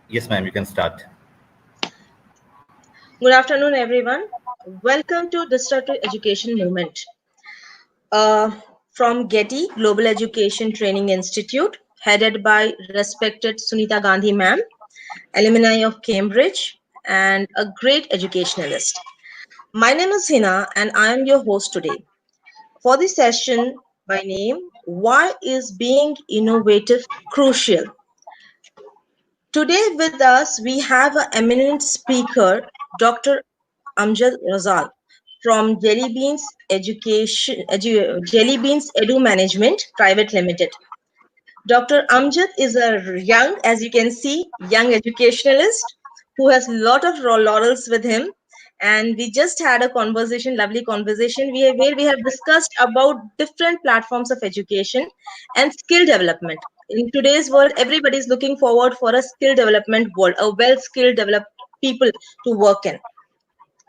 Yes, ma'am, you can start. Good afternoon, everyone. Welcome to Disruptive Education Movement uh, from GETI, Global Education Training Institute, headed by respected Sunita Gandhi ma'am, alumni of Cambridge, and a great educationalist. My name is Hina, and I am your host today. For this session, by name, Why is Being Innovative Crucial? Today with us, we have an eminent speaker, Dr. Amjad Razal from Jelly Beans Edu Management Private Limited. Dr. Amjad is a young, as you can see, young educationalist who has a lot of laurels with him. And we just had a conversation, lovely conversation, where we have discussed about different platforms of education and skill development. In today's world, everybody is looking forward for a skill development world, a well-skilled developed people to work in.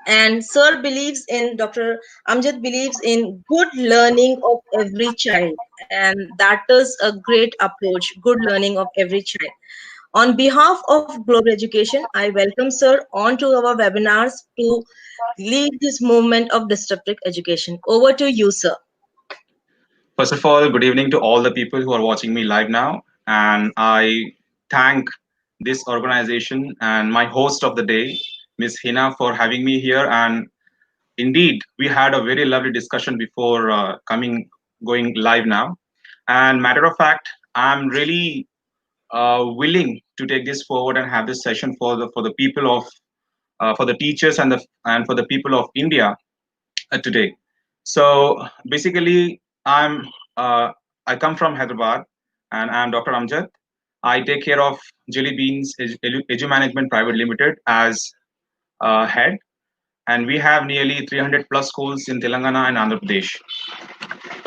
And Sir believes in Dr. Amjad believes in good learning of every child, and that is a great approach. Good learning of every child. On behalf of Global Education, I welcome Sir onto our webinars to lead this movement of disruptive education. Over to you, Sir. First of all, good evening to all the people who are watching me live now. And I thank this organization and my host of the day, Ms. Hina, for having me here. And indeed, we had a very lovely discussion before going live now. And matter of fact, I'm really willing to take this forward and have this session for the people of for the teachers and for the people of India today. So basically, uh, I come from Hyderabad, and I'm Dr. Amjad. I take care of Jelly Beans Edu Management Private Limited as head, and we have nearly 300 plus schools in Telangana and Andhra Pradesh.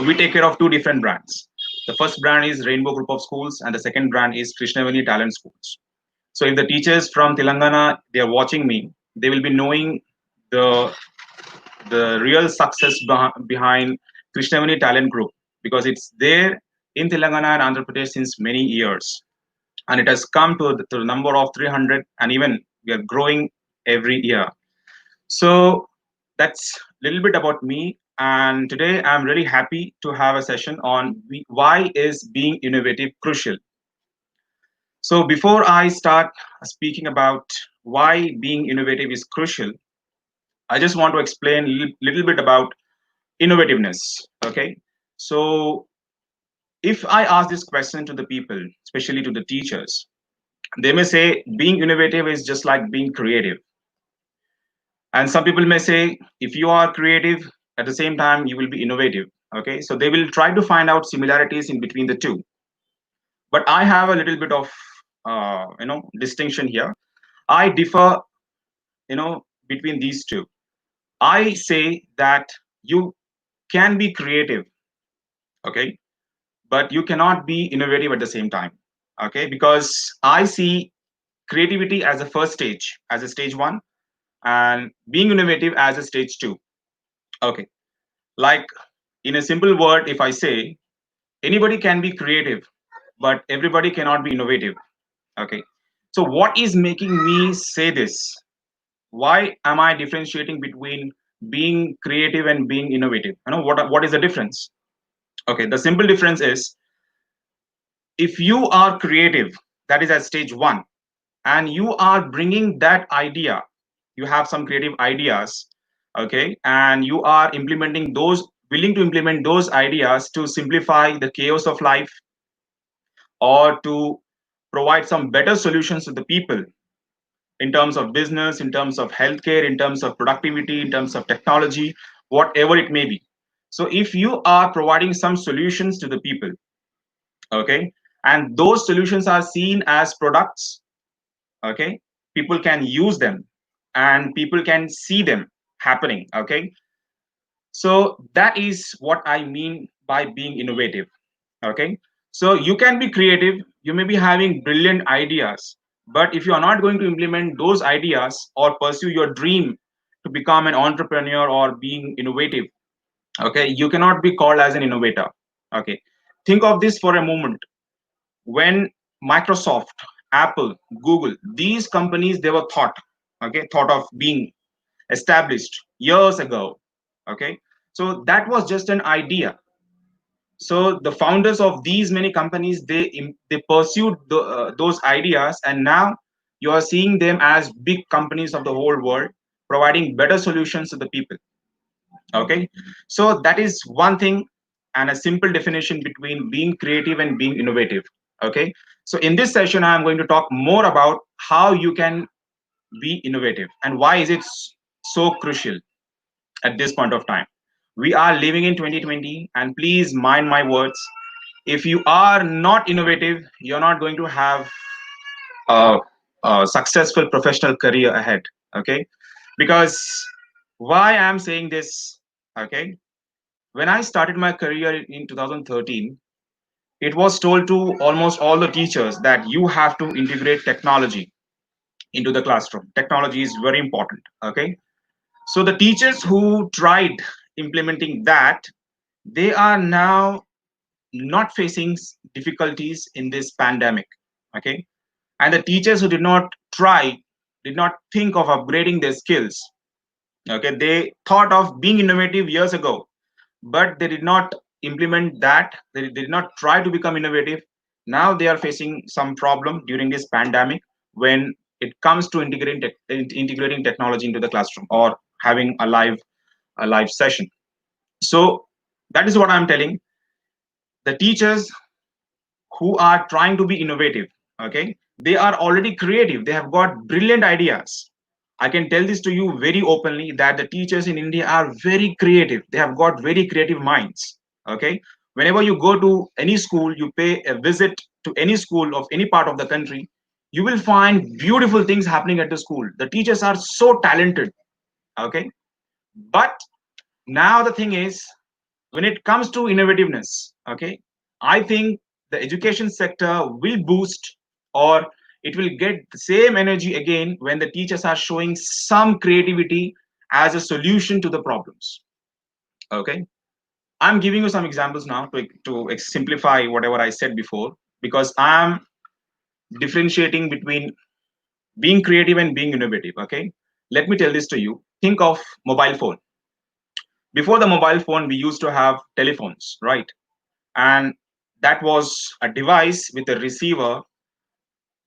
We take care of two different brands. The first brand is Rainbow Group of Schools, and the second brand is Krishnavani Talent Schools. So if the teachers from Telangana they are watching me, they will be knowing the real success behind Krishnavani Talent Group because it's there in Telangana and Andhra Pradesh since many years, and it has come to the number of 300, and even we are growing every year. So that's a little bit about me. And today I'm really happy to have a session on why is being innovative crucial. So before I start speaking about why being innovative is crucial, I just want to explain a little bit about innovativeness. Okay. So if I ask this question to the people, especially to the teachers, they may say being innovative is just like being creative. And some people may say if you are creative, at the same time you will be innovative. Okay. So they will try to find out similarities in between the two. But I have a little bit of distinction here. I differ, between these two. I say that you can be creative, okay, but you cannot be innovative at the same time, okay, because I see creativity as a first stage, as a stage one, and being innovative as a stage two. Okay, like in a simple word, if I say anybody can be creative, but everybody cannot be innovative. Okay, so what is making me say this? Why am I differentiating between being creative and being innovative? What is the difference? Okay, the simple difference is if you are creative, that is at stage one, and you are bringing that idea, you have some creative ideas, okay, and you are implementing those, willing to implement those ideas to simplify the chaos of life or to provide some better solutions to the people in terms of business, in terms of healthcare, in terms of productivity, in terms of technology, whatever it may be. So if you are providing some solutions to the people, okay, and those solutions are seen as products, okay, people can use them and people can see them happening, okay. So that is what I mean by being innovative, okay. So you can be creative, you may be having brilliant ideas, but if you are not going to implement those ideas or pursue your dream to become an entrepreneur or being innovative, okay, you cannot be called as an innovator. Okay, think of this for a moment. When Microsoft Apple, Google, these companies, they were thought of being established years ago. Okay, so that was just an idea. So the founders of these many companies, they pursued those ideas, and now you are seeing them as big companies of the whole world, providing better solutions to the people. Okay, so that is one thing, and a simple definition between being creative and being innovative. Okay, so in this session I am going to talk more about how you can be innovative and why is it so crucial at this point of time. We are living in 2020, and please mind my words, if you are not innovative, you're not going to have a, a successful professional career ahead. Okay, because why I'm saying this, okay, when I started my career in 2013, it was told to almost all the teachers that you have to integrate technology into the classroom. Technology is very important. Okay, so the teachers who tried implementing that, they are now not facing difficulties in this pandemic. Okay, and the teachers who did not try, did not think of upgrading their skills. Okay, they thought of being innovative years ago, but they did not implement that. They did not try to become innovative. Now they are facing some problem during this pandemic when it comes to integrating technology into the classroom or having a live session. So that is what I'm telling. The teachers who are trying to be innovative, okay, they are already creative, they have got brilliant ideas. I can tell this to you very openly that the teachers in India are very creative, they have got very creative minds. Okay, whenever you go to any school, you pay a visit to any school of any part of the country, you will find beautiful things happening at the school. The teachers are so talented. Okay, but now the thing is, when it comes to innovativeness, okay, I think the education sector will boost, or it will get the same energy again when the teachers are showing some creativity as a solution to the problems. Okay, I'm giving you some examples now to simplify whatever I said before, because I'm differentiating between being creative and being innovative. Okay, let me tell this to you. Think of mobile phone. Before the mobile phone, we used to have telephones, right? And that was a device with a receiver.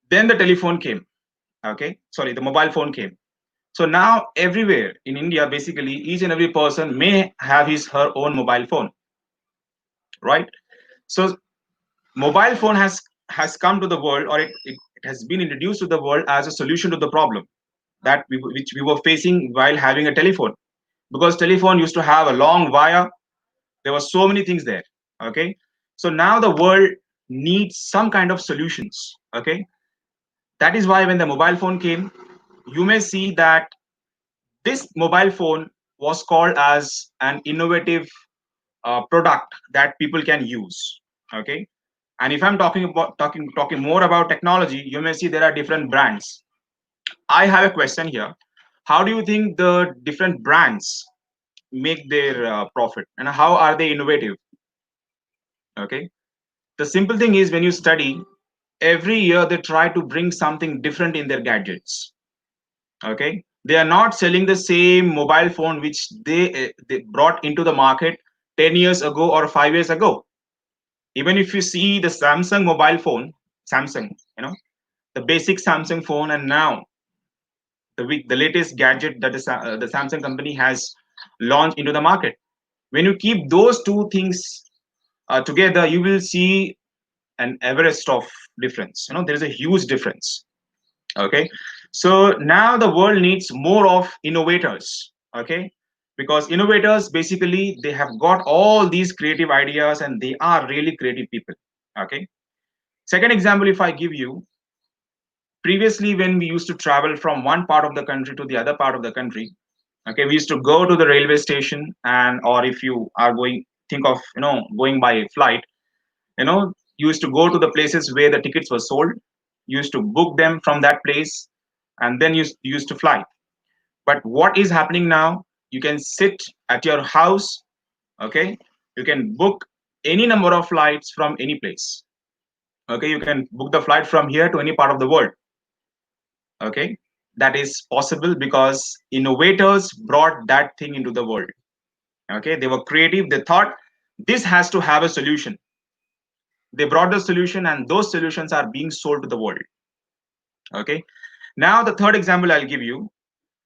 Then the telephone came. Okay, sorry, the mobile phone came. So now everywhere in India, basically each and every person may have his her own mobile phone, right? So mobile phone has come to the world, or it has been introduced to the world as a solution to the problem which we were facing while having a telephone, because telephone used to have a long wire. There were so many things there. Okay, so now the world needs some kind of solutions. Okay, that is why when the mobile phone came, you may see that this mobile phone was called as an innovative product that people can use. Okay, and if I'm talking more about technology, you may see there are different brands. I have a question here. How do you think the different brands make their profit, and how are they innovative? Okay, the simple thing is, when you study, every year they try to bring something different in their gadgets. Okay, they are not selling the same mobile phone which they brought into the market 10 years ago or 5 years ago. Even if you see the Samsung mobile phone, Samsung, you know, the basic Samsung phone, and now the latest gadget that the Samsung company has launched into the market, when you keep those two things together, you will see an Everest of difference. You know, there is a huge difference. Okay, so now the world needs more of innovators. Okay, because innovators, basically they have got all these creative ideas and they are really creative people. Okay, second example, if I give you, previously when we used to travel from one part of the country to the other part of the country, okay, we used to go to the railway station, and or if you are going, think of, you know, going by flight, you know, you used to go to the places where the tickets were sold, you used to book them from that place, and then you used to fly. But what is happening now, you can sit at your house. Okay, you can book any number of flights from any place. Okay, you can book the flight from here to any part of the world. Okay, that is possible because innovators brought that thing into the world. Okay, they were creative. They thought this has to have a solution. They brought the solution, and those solutions are being sold to the world. Okay, now the third example I'll give you.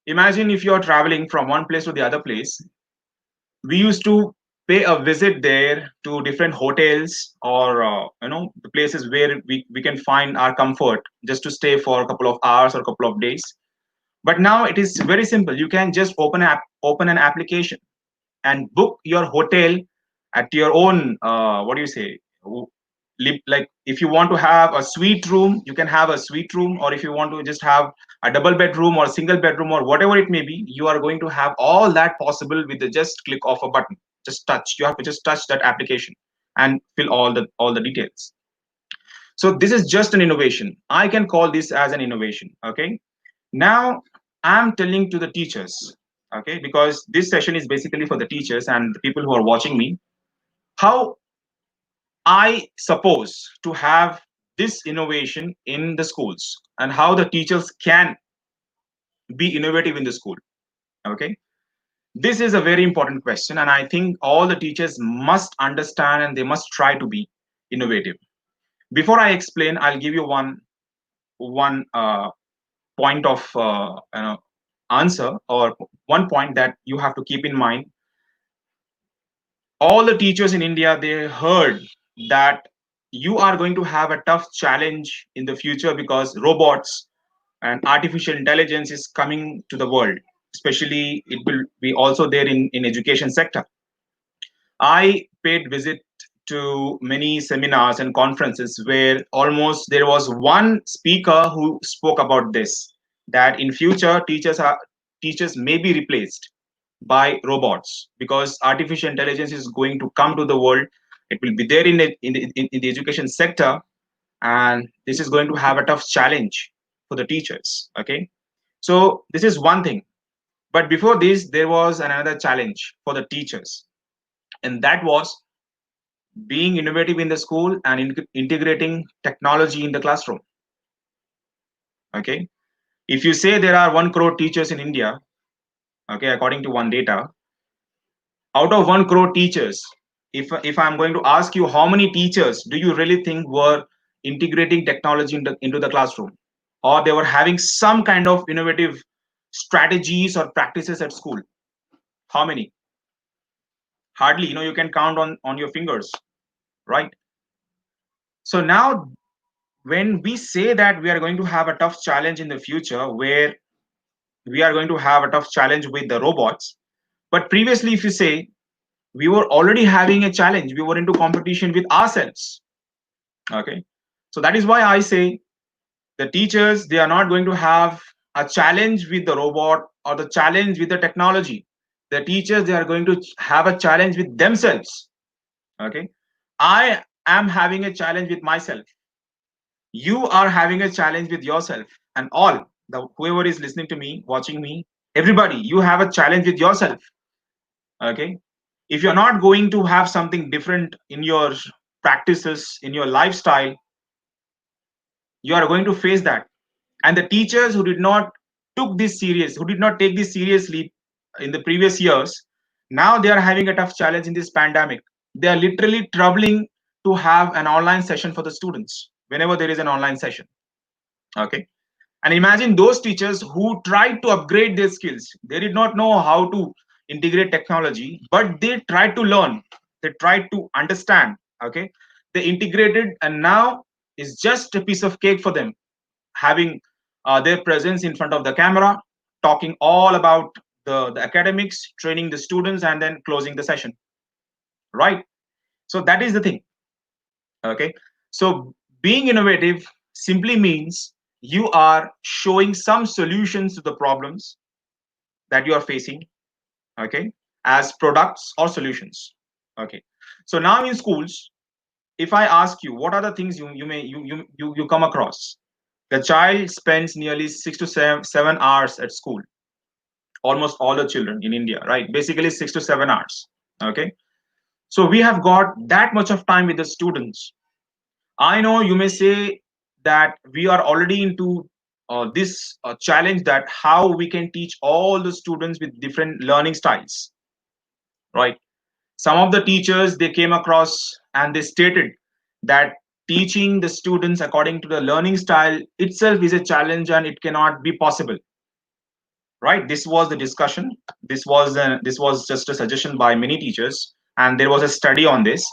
Imagine if you're traveling from one place to the other place. We used to pay a visit there to different hotels or the places where we can find our comfort just to stay for a couple of hours or a couple of days. But now it is very simple. You can just open an application and book your hotel at your own what do you say, like if you want to have a suite room, you can have a suite room, or if you want to just have a double bedroom or a single bedroom or whatever it may be, you are going to have all that possible with the just click of a button. Just touch, you have to just touch that application and fill all the details. So this is just an innovation. I can call this as an innovation. Okay, now I'm telling to the teachers, okay, because this session is basically for the teachers and the people who are watching me, how I suppose to have this innovation in the schools and how the teachers can be innovative in the school. Okay, this is a very important question, and I think all the teachers must understand and they must try to be innovative. Before I explain, I'll give you one point of answer, or one point that you have to keep in mind. All the teachers in India, they heard that you are going to have a tough challenge in the future because robots and artificial intelligence is coming to the world. Especially, it will be also there in education sector. I paid visit to many seminars and conferences where almost there was one speaker who spoke about this, that in future teachers may be replaced by robots because artificial intelligence is going to come to the world. It will be there in the education sector, and this is going to have a tough challenge for the teachers. Okay, so this is one thing. But before this, there was another challenge for the teachers, and that was being innovative in the school and integrating technology in the classroom. Okay, if you say there are 1 crore teachers in India, okay, according to one data, out of 1 crore teachers, if I'm going to ask you how many teachers do you really think were integrating technology into the classroom, or they were having some kind of innovative strategies or practices at school? How many? Hardly, you can count on your fingers, right? So now when we say that we are going to have a tough challenge in the future, where we are going to have a tough challenge with the robots, but previously if you say, we were already having a challenge, we were into competition with ourselves. Okay, so that is why I say the teachers, they are not going to have a challenge with the robot or the challenge with the technology. The teachers, they are going to have a challenge with themselves. Okay, I am having a challenge with myself, you are having a challenge with yourself, and all the whoever is listening to me, watching me, everybody, you have a challenge with yourself. Okay, if you're not going to have something different in your practices, in your lifestyle, you are going to face that. And the teachers who did not took this serious, who did not take this seriously in the previous years, now they are having a tough challenge in this pandemic. They are literally troubling to have an online session for the students whenever there is an online session. Okay, and imagine those teachers who tried to upgrade their skills. They did not know how to integrate technology, but they tried to learn, they tried to understand. Okay, they integrated, and now it's just a piece of cake for them, having their presence in front of the camera, talking all about the academics, training the students, and then closing the session. Right? So that is the thing. Okay. So being innovative simply means you are showing some solutions to the problems that you are facing. Okay. As products or solutions. Okay. So now in schools, if I ask you what are the things you come across, the child spends nearly 6 to 7 hours at school. Almost all the children in India, right? Basically 6 to 7 hours. Okay. So we have got that much of time with the students. I know you may say that we are already into this challenge, that how we can teach all the students with different learning styles, right? Some of the teachers they came across and they stated that teaching the students according to the learning style itself is a challenge and it cannot be possible, right? This was the discussion. This was just a suggestion by many teachers, and there was a study on this.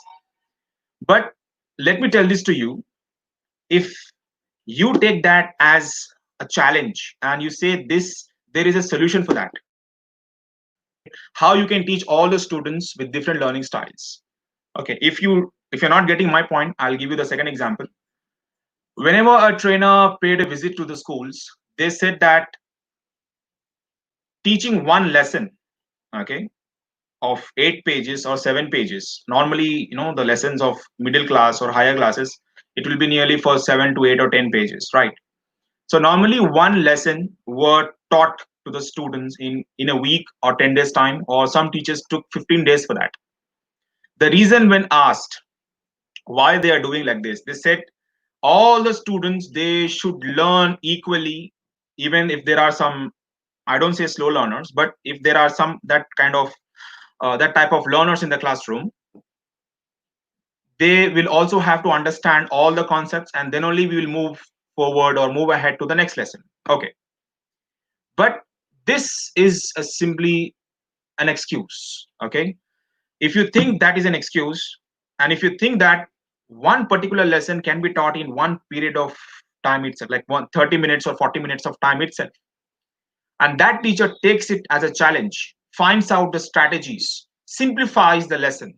But let me tell this to you: if you take that as a challenge and you say this, there is a solution for that, okay? How you can teach all the students with different learning styles. Okay, if you're not getting my point, I'll give you the second example. Whenever a trainer paid a visit to the schools, they said that teaching one lesson, okay, of 8 pages or 7 pages, normally, the lessons of middle class or higher classes, it will be nearly for 7 to 8 or 10 pages, right? So normally one lesson were taught to the students in a week or 10 days time, or some teachers took 15 days for that. The reason when asked why they are doing like this, they said all the students they should learn equally, even if there are some, I don't say slow learners, but if there are some that kind of that type of learners in the classroom, they will also have to understand all the concepts, and then only we will move forward or move ahead to the next lesson. Okay, but this is simply an excuse. Okay, if you think that is an excuse, and if you think that one particular lesson can be taught in one period of time itself, like 30 minutes or 40 minutes of time itself, and that teacher takes it as a challenge, finds out the strategies, simplifies the lesson,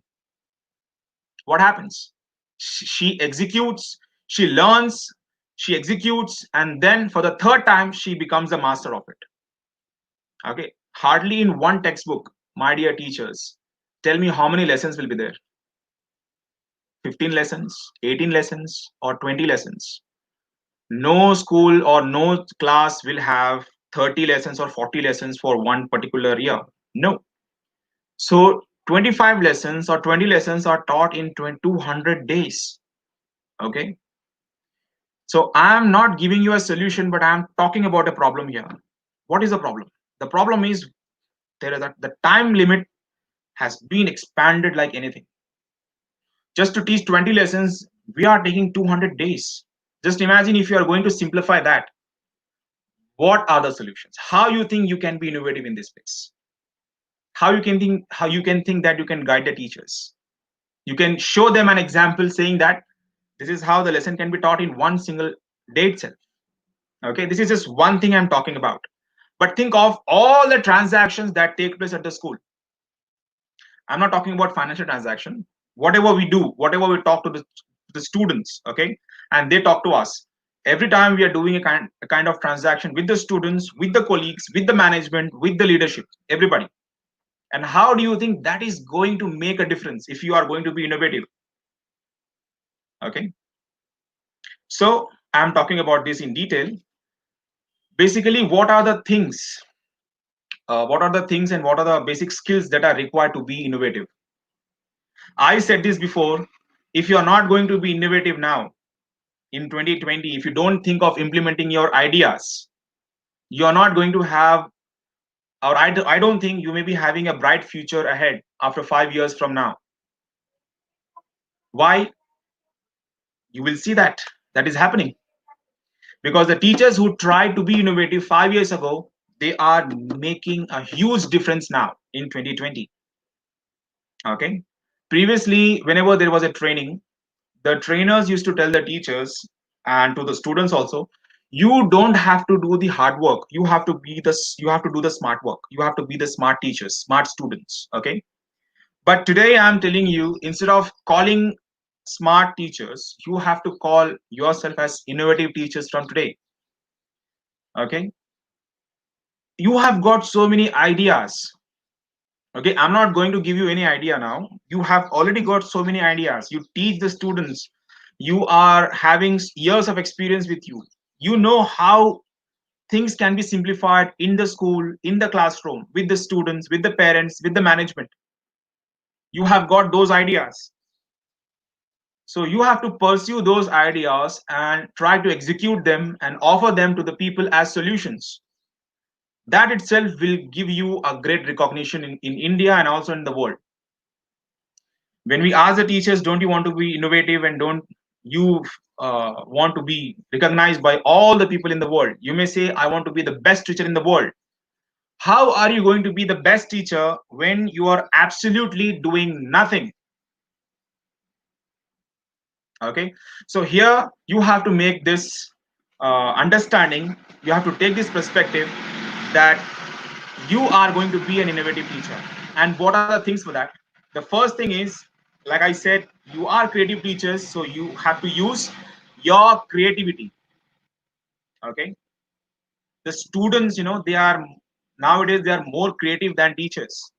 what happens? She executes, she learns, she executes, and then for the third time she becomes a master of it. Okay, hardly in one textbook, my dear teachers, tell me how many lessons will be there? 15 lessons, 18 lessons, or 20 lessons? No school or no class will have 30 lessons or 40 lessons for one particular year. No. So 25 lessons or 20 lessons are taught in 200 days. Okay. So I'm not giving you a solution, but I'm talking about a problem here. What is the problem? The problem is there is the time limit has been expanded like anything. Just to teach 20 lessons, we are taking 200 days. Just imagine if you are going to simplify that. What are the solutions? How you think you can be innovative in this space? How you can think that you can guide the teachers? You can show them an example saying that this is how the lesson can be taught in one single day itself. Okay, this is just one thing I'm talking about. But think of all the transactions that take place at the school. I'm not talking about financial transaction. Whatever we do, whatever we talk to the students, okay, and they talk to us. Every time we are doing a kind of transaction with the students, with the colleagues, with the management, with the leadership, everybody. And how do you think that is going to make a difference if you are going to be innovative? Okay. So I'm talking about this in detail. Basically, what are the things and what are the basic skills that are required to be innovative? I said this before. If you are not going to be innovative now in 2020, if you don't think of implementing your ideas, you are not going to have, or I don't think you may be having a bright future ahead after 5 years from now. Why? You will see that is happening because the teachers who tried to be innovative 5 years ago, they are making a huge difference now in 2020. Okay. Previously, whenever there was a training, the trainers used to tell the teachers and to the students also, you don't have to do the hard work. You have to do the smart work. You have to be the smart teachers, smart students. Okay. But today I'm telling you, instead of calling smart teachers, you have to call yourself as innovative teachers from today. Okay. You have got so many ideas. Okay, I'm not going to give you any idea now. You have already got so many ideas. You teach the students. You are having years of experience with you. You know how things can be simplified in the school, in the classroom, with the students, with the parents, with the management. You have got those ideas. So you have to pursue those ideas and try to execute them and offer them to the people as solutions. That itself will give you a great recognition in India and also in the world. When we ask the teachers, don't you want to be innovative and don't you want to be recognized by all the people in the world? You may say, I want to be the best teacher in the world. How are you going to be the best teacher when you are absolutely doing nothing? Okay, so here you have to make this understanding, you have to take this perspective that you are going to be an innovative teacher. And what are the things for that? The first thing is, like I said, you are creative teachers, so you have to use your creativity. Okay, the students, they are nowadays they are more creative than teachers.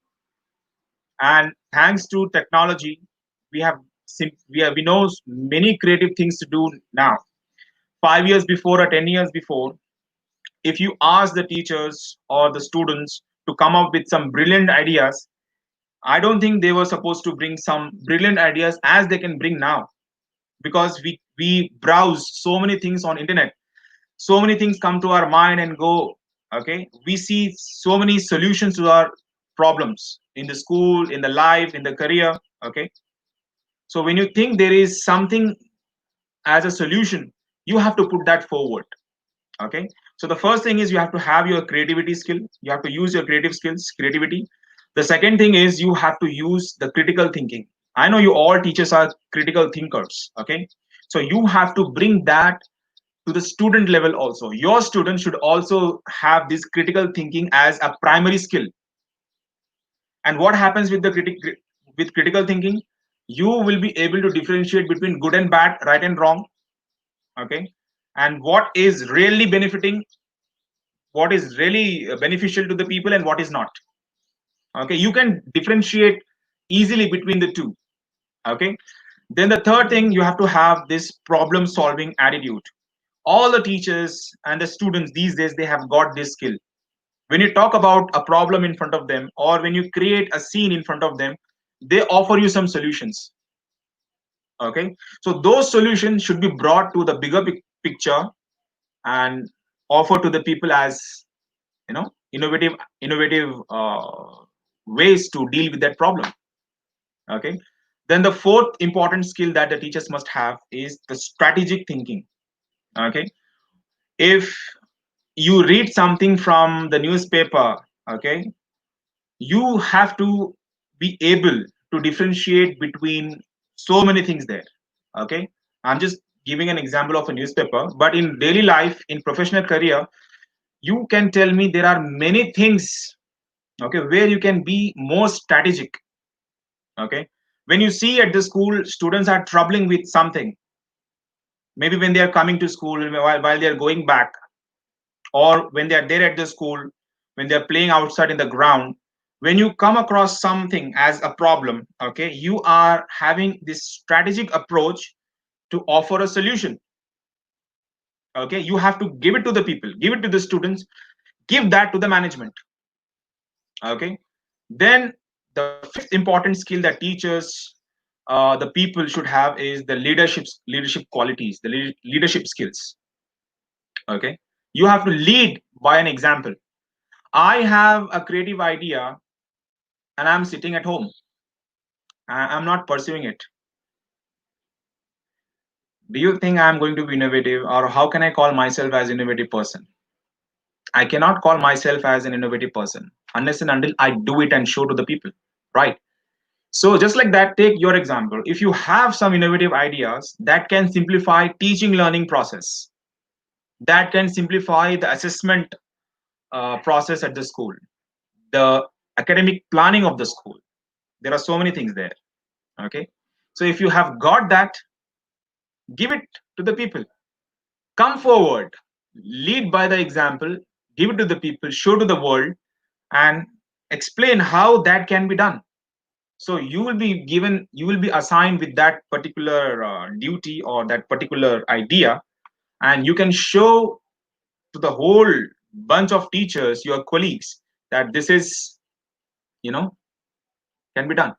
And thanks to technology, we have we know many creative things to do now. 5 years before or 10 years before, if you ask the teachers or the students to come up with some brilliant ideas, I don't think they were supposed to bring some brilliant ideas as they can bring now, because we browse so many things on internet, so many things come to our mind and go. Okay, we see so many solutions to our problems in the school, in the life, in the career. Okay, so when you think there is something as a solution, you have to put that forward. Okay, so the first thing is you have to have your creativity skill, you have to use your creative skills, creativity. The second thing is you have to use the critical thinking. I know you all teachers are critical thinkers. Okay, so you have to bring that to the student level also. Your students should also have this critical thinking as a primary skill. And what happens with the with critical thinking, you will be able to differentiate between good and bad, right and wrong. Okay, and what is really benefiting, what is really beneficial to the people and what is not. Okay, you can differentiate easily between the two. Okay, then the third thing, you have to have this problem solving attitude. All the teachers and the students these days, they have got this skill. When you talk about a problem in front of them or when you create a scene in front of them, they offer you some solutions. Okay, so those solutions should be brought to the bigger picture and offer to the people as, innovative ways to deal with that problem. Okay, then the fourth important skill that the teachers must have is the strategic thinking. Okay, if you read something from the newspaper, okay, you have to be able to differentiate between so many things there. Okay, I'm just giving an example of a newspaper, but in daily life, in professional career, you can tell me there are many things, okay, where you can be more strategic. Okay, when you see at the school students are troubling with something, maybe when they are coming to school, while they are going back, or when they are there at the school, when they are playing outside in the ground, when you come across something as a problem, okay, you are having this strategic approach to offer a solution. Okay, you have to give it to the people, give it to the students, give that to the management. Okay, then the fifth important skill that teachers, the people should have is the leadership qualities, the leadership skills. Okay, you have to lead by an example. I have a creative idea and I'm sitting at home. I'm not pursuing it. Do you think I'm going to be innovative, or how can I call myself as innovative person? I cannot call myself as an innovative person unless and until I do it and show to the people, right? So just like that, take your example. If you have some innovative ideas that can simplify teaching learning process, that can simplify the assessment process at the school, the academic planning of the school, there are so many things there. Okay, so if you have got that, give it to the people. Come forward, lead by the example, give it to the people, show to the world, and explain how that can be done. So you will be assigned with that particular duty or that particular idea, and you can show to the whole bunch of teachers, your colleagues, that this is, you know, can be done.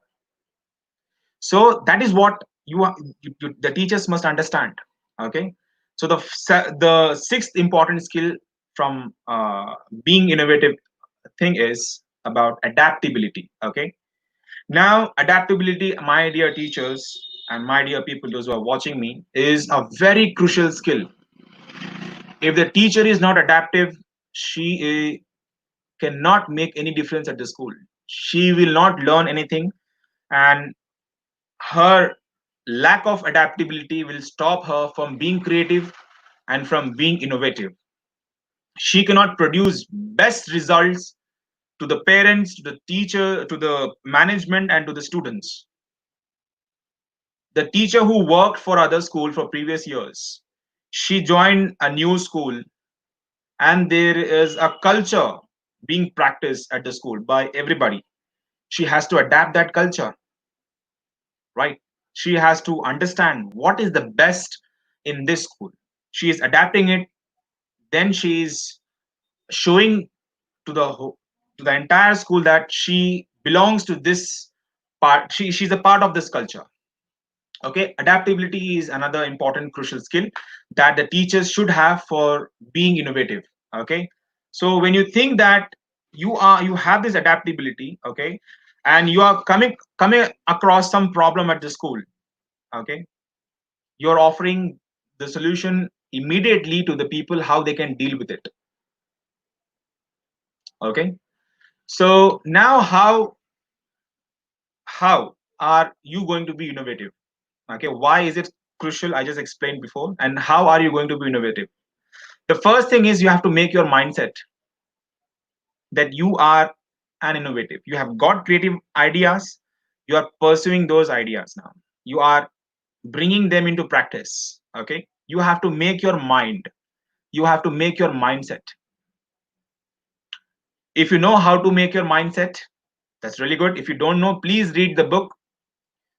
So that is what the teachers must understand. Okay, so the sixth important skill from being innovative thing is about adaptability. Okay, now adaptability, my dear teachers and my dear people, those who are watching me, is a very crucial skill. If the teacher is not adaptive, she cannot make any difference at the school. She will not learn anything, and her lack of adaptability will stop her from being creative and from being innovative. She cannot produce best results to the parents, to the teacher, to the management, and to the students. The teacher who worked for other school for previous years, she joined a new school, and there is a culture being practiced at the school by everybody. She has to adapt that culture, right? She has to understand what is the best in this school. She is adapting it, then she is showing to to the entire school that she belongs to this part. She's a part of this culture. Okay, adaptability is another important crucial skill that the teachers should have for being innovative. Okay, so when you think that you have this adaptability, okay, and you are coming across some problem at the school, okay, you're offering the solution immediately to the people how they can deal with it. Okay, so now how are you going to be innovative? Okay, why is it crucial? I just explained before. And how are you going to be innovative? The first thing is you have to make your mindset that you are an innovative. You have got creative ideas, you are pursuing those ideas. Now you are bringing them into practice. Okay, you have to make your mind, you have to make your mindset. If you know how to make your mindset, that's really good. If you don't know, please read the book,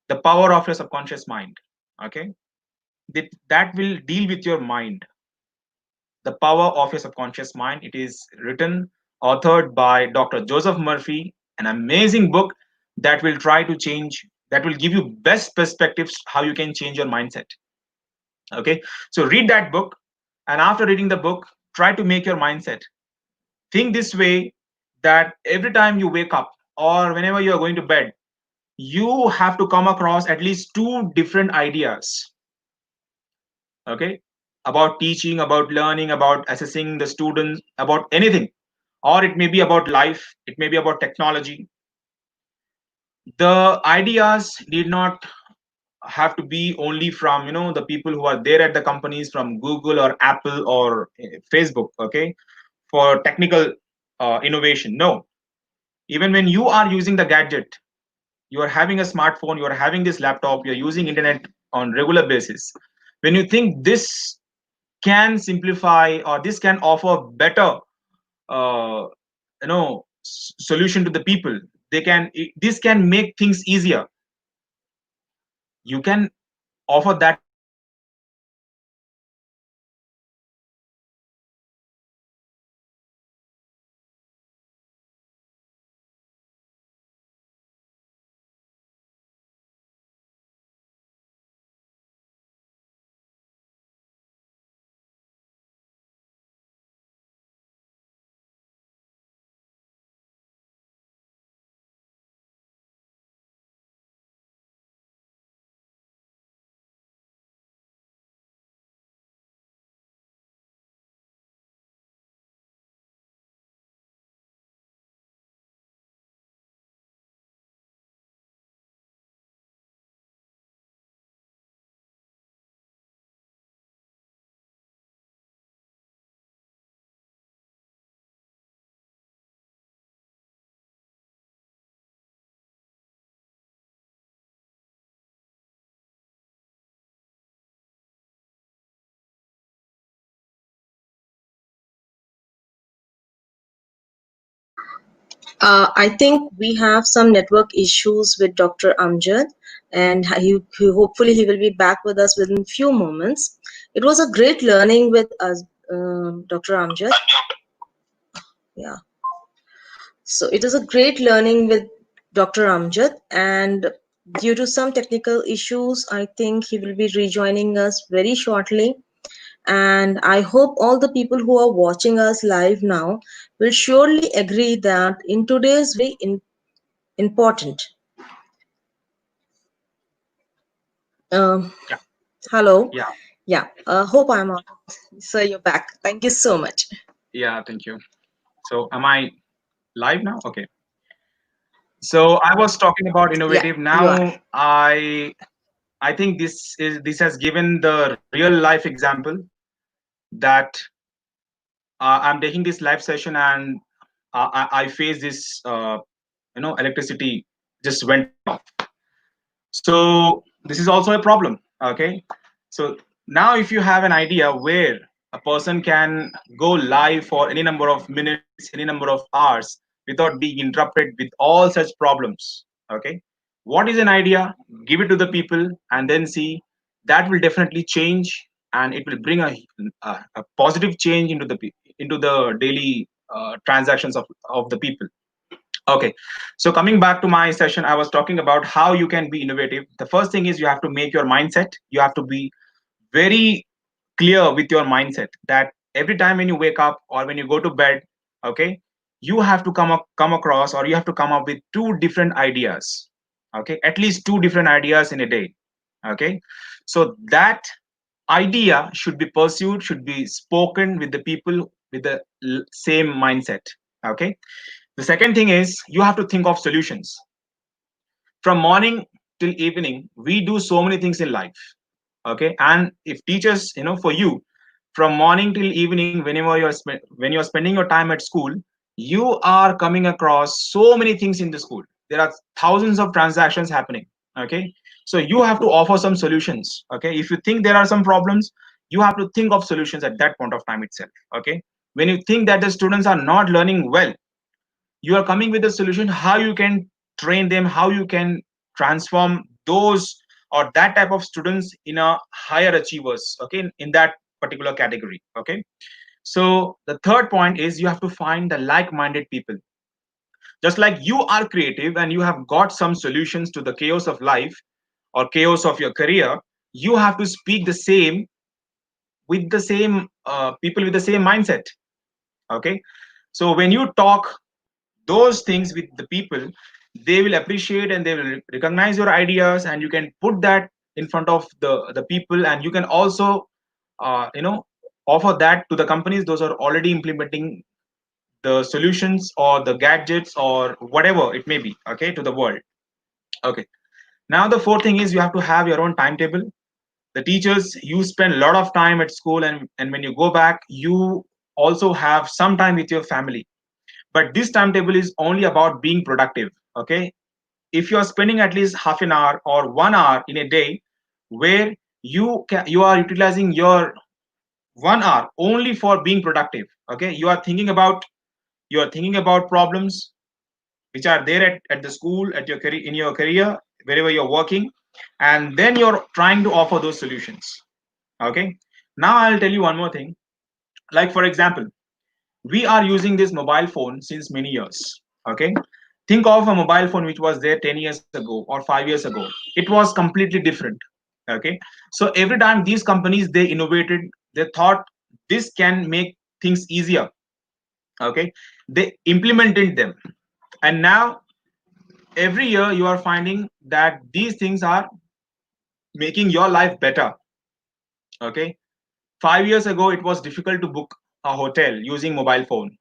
The Power of Your Subconscious Mind. Okay, that will deal with your mind. The Power of Your Subconscious Mind. It is written, authored by Dr. Joseph Murphy, an amazing book that will try to change, that will give you best perspectives how you can change your mindset. Okay, so read that book, and after reading the book, try to make your mindset. Think this way, that every time you wake up or whenever you are going to bed, you have to come across at least two different ideas. Okay, about teaching, about learning, about assessing the students, about anything, or it may be about life, it may be about technology. The ideas need not have to be only from the people who are there at the companies, from Google or Apple or Facebook. Okay, for technical innovation, no. Even when you are using the gadget, you are having a smartphone, you are having this laptop, you're using internet on regular basis, when you think this can simplify or this can offer better uh, solution to the people, this can make things easier, you can offer that solution to the people who are there at the companies, who are there at the universities, who are there at the schools. You can offer that solution to them. Okay, so I think we have some network issues with Dr. Amjad, and hopefully he will be back with us within few moments. It was a great learning with us, Dr. Amjad. Yeah. So it is a great learning with Dr. Amjad, and Due to some technical issues, I think he will be rejoining us very shortly. And I hope all the people who are watching us live now will surely agree that in today's important. Um, Yeah, Hello. yeah, Yeah. Hope I'm on. So you're back. Thank you so much. yeah. Thank you. So, am I live now? Okay. So, I was talking about Yeah, innovative. you are. Now, I think this has given the real life example that I'm taking this live session and I face this electricity just went off. So this is also a problem. Okay, so now if you have an idea where a person can go live for any number of minutes, any number of hours without being interrupted with all such problems. Okay, what is an idea? Give it to the people and then see that will definitely change, and it will bring a positive change into into the daily transactions of the people. Okay, so coming back to my session, I was talking about how you can be innovative. The first thing is you have to make your mindset. You have to be very clear with your mindset that every time when you wake up or when you go to bed, okay, you have to come across, or you have to come up with two different ideas. Okay, at least two different ideas in a day. Okay, so that idea should be pursued, should be spoken with the people with the same mindset. Okay, the second thing is you have to think of solutions. From morning till evening, we do so many things in life. Okay, and if teachers, for you, from morning till evening, when you're spending your time at school, you are coming across so many things in the school. There are thousands of transactions happening. Okay, so you have to offer some solutions. Okay, if you think there are some problems, you have to think of solutions at that point of time itself. Okay, when you think that the students are not learning well, you are coming with a solution how you can train them, how you can transform those or that type of students in a higher achievers, okay, in that particular category. Okay, so the third point is you have to find the like-minded people. Just like you are creative and you have got some solutions to the chaos of life or chaos of your career, you have to speak the same with the same people with the same mindset. Okay, so when you talk those things with the people, they will appreciate and they will recognize your ideas, and you can put that in front of the people, and you can also uh, you know offer that to the companies those are already implementing the solutions or the gadgets or whatever it may be, okay, to the world. Okay, now the fourth thing is you have to have your own timetable. The teachers, you spend a lot of time at school, and when you go back, you also have some time with your family, but this timetable is only about being productive. Okay, if you are spending at least half an hour or 1 hour in a day where you are utilizing your 1 hour only for being productive. Okay, you are thinking about problems which are there at the school, at your career, in your career, wherever you're working, and then you're trying to offer those solutions. Okay, now I'll tell you one more thing. Like for example, we are using this mobile phone since many years. Okay, think of a mobile phone which was there 10 years ago or 5 years ago. It was completely different. Okay, so every time these companies they innovated, they thought this can make things easier. Okay, they implemented them, and now every year you are finding that these things are making your life better. Okay, 5 years ago it was difficult to book a hotel using mobile phone,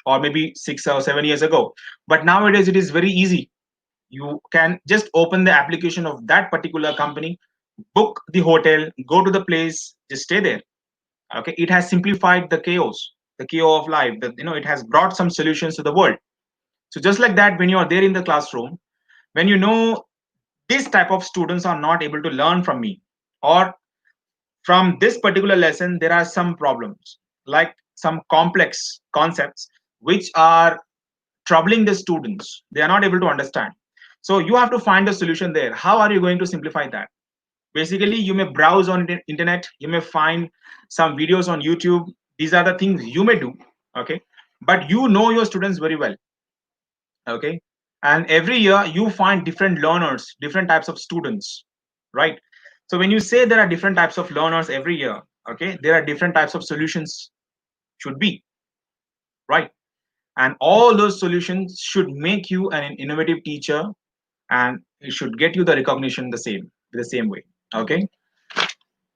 or maybe 6 or 7 years ago. But nowadays it is very easy. You can just open the application of that particular company, book the hotel, go to the place, just stay there. Okay, it has simplified the chaos of life. It has brought some solutions to the world. So just like that, when you are there in the classroom, when you know this type of students are not able to learn from me, or from this particular lesson there are some problems, like some complex concepts which are troubling the students, they are not able to understand. So you have to find a solution there. How are you going to simplify that? Basically, you may browse on the internet, you may find some videos on YouTube. These are the things you may do. Okay, but you know your students very well. Okay, and every year you find different learners, different types of students, right? So when you say there are different types of learners every year, okay, there are different types of solutions should be, right? And all those solutions should make you an innovative teacher, and it should get you the recognition the same way. Okay.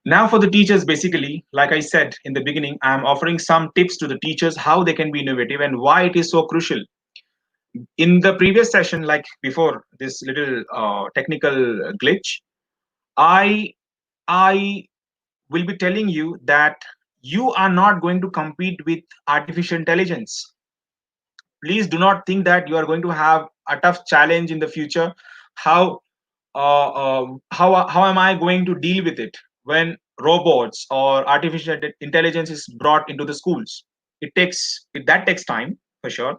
Now for the teachers, basically, like I said in the beginning, I'm offering some tips to the teachers how they can be innovative and why it is so crucial. In the previous session, like before this little technical glitch, i I will be telling you that you are not going to compete with artificial intelligence. Please do not think that you are going to have a tough challenge in the future. How how am I going to deal with it when robots or artificial intelligence is brought into the schools? That takes time for sure,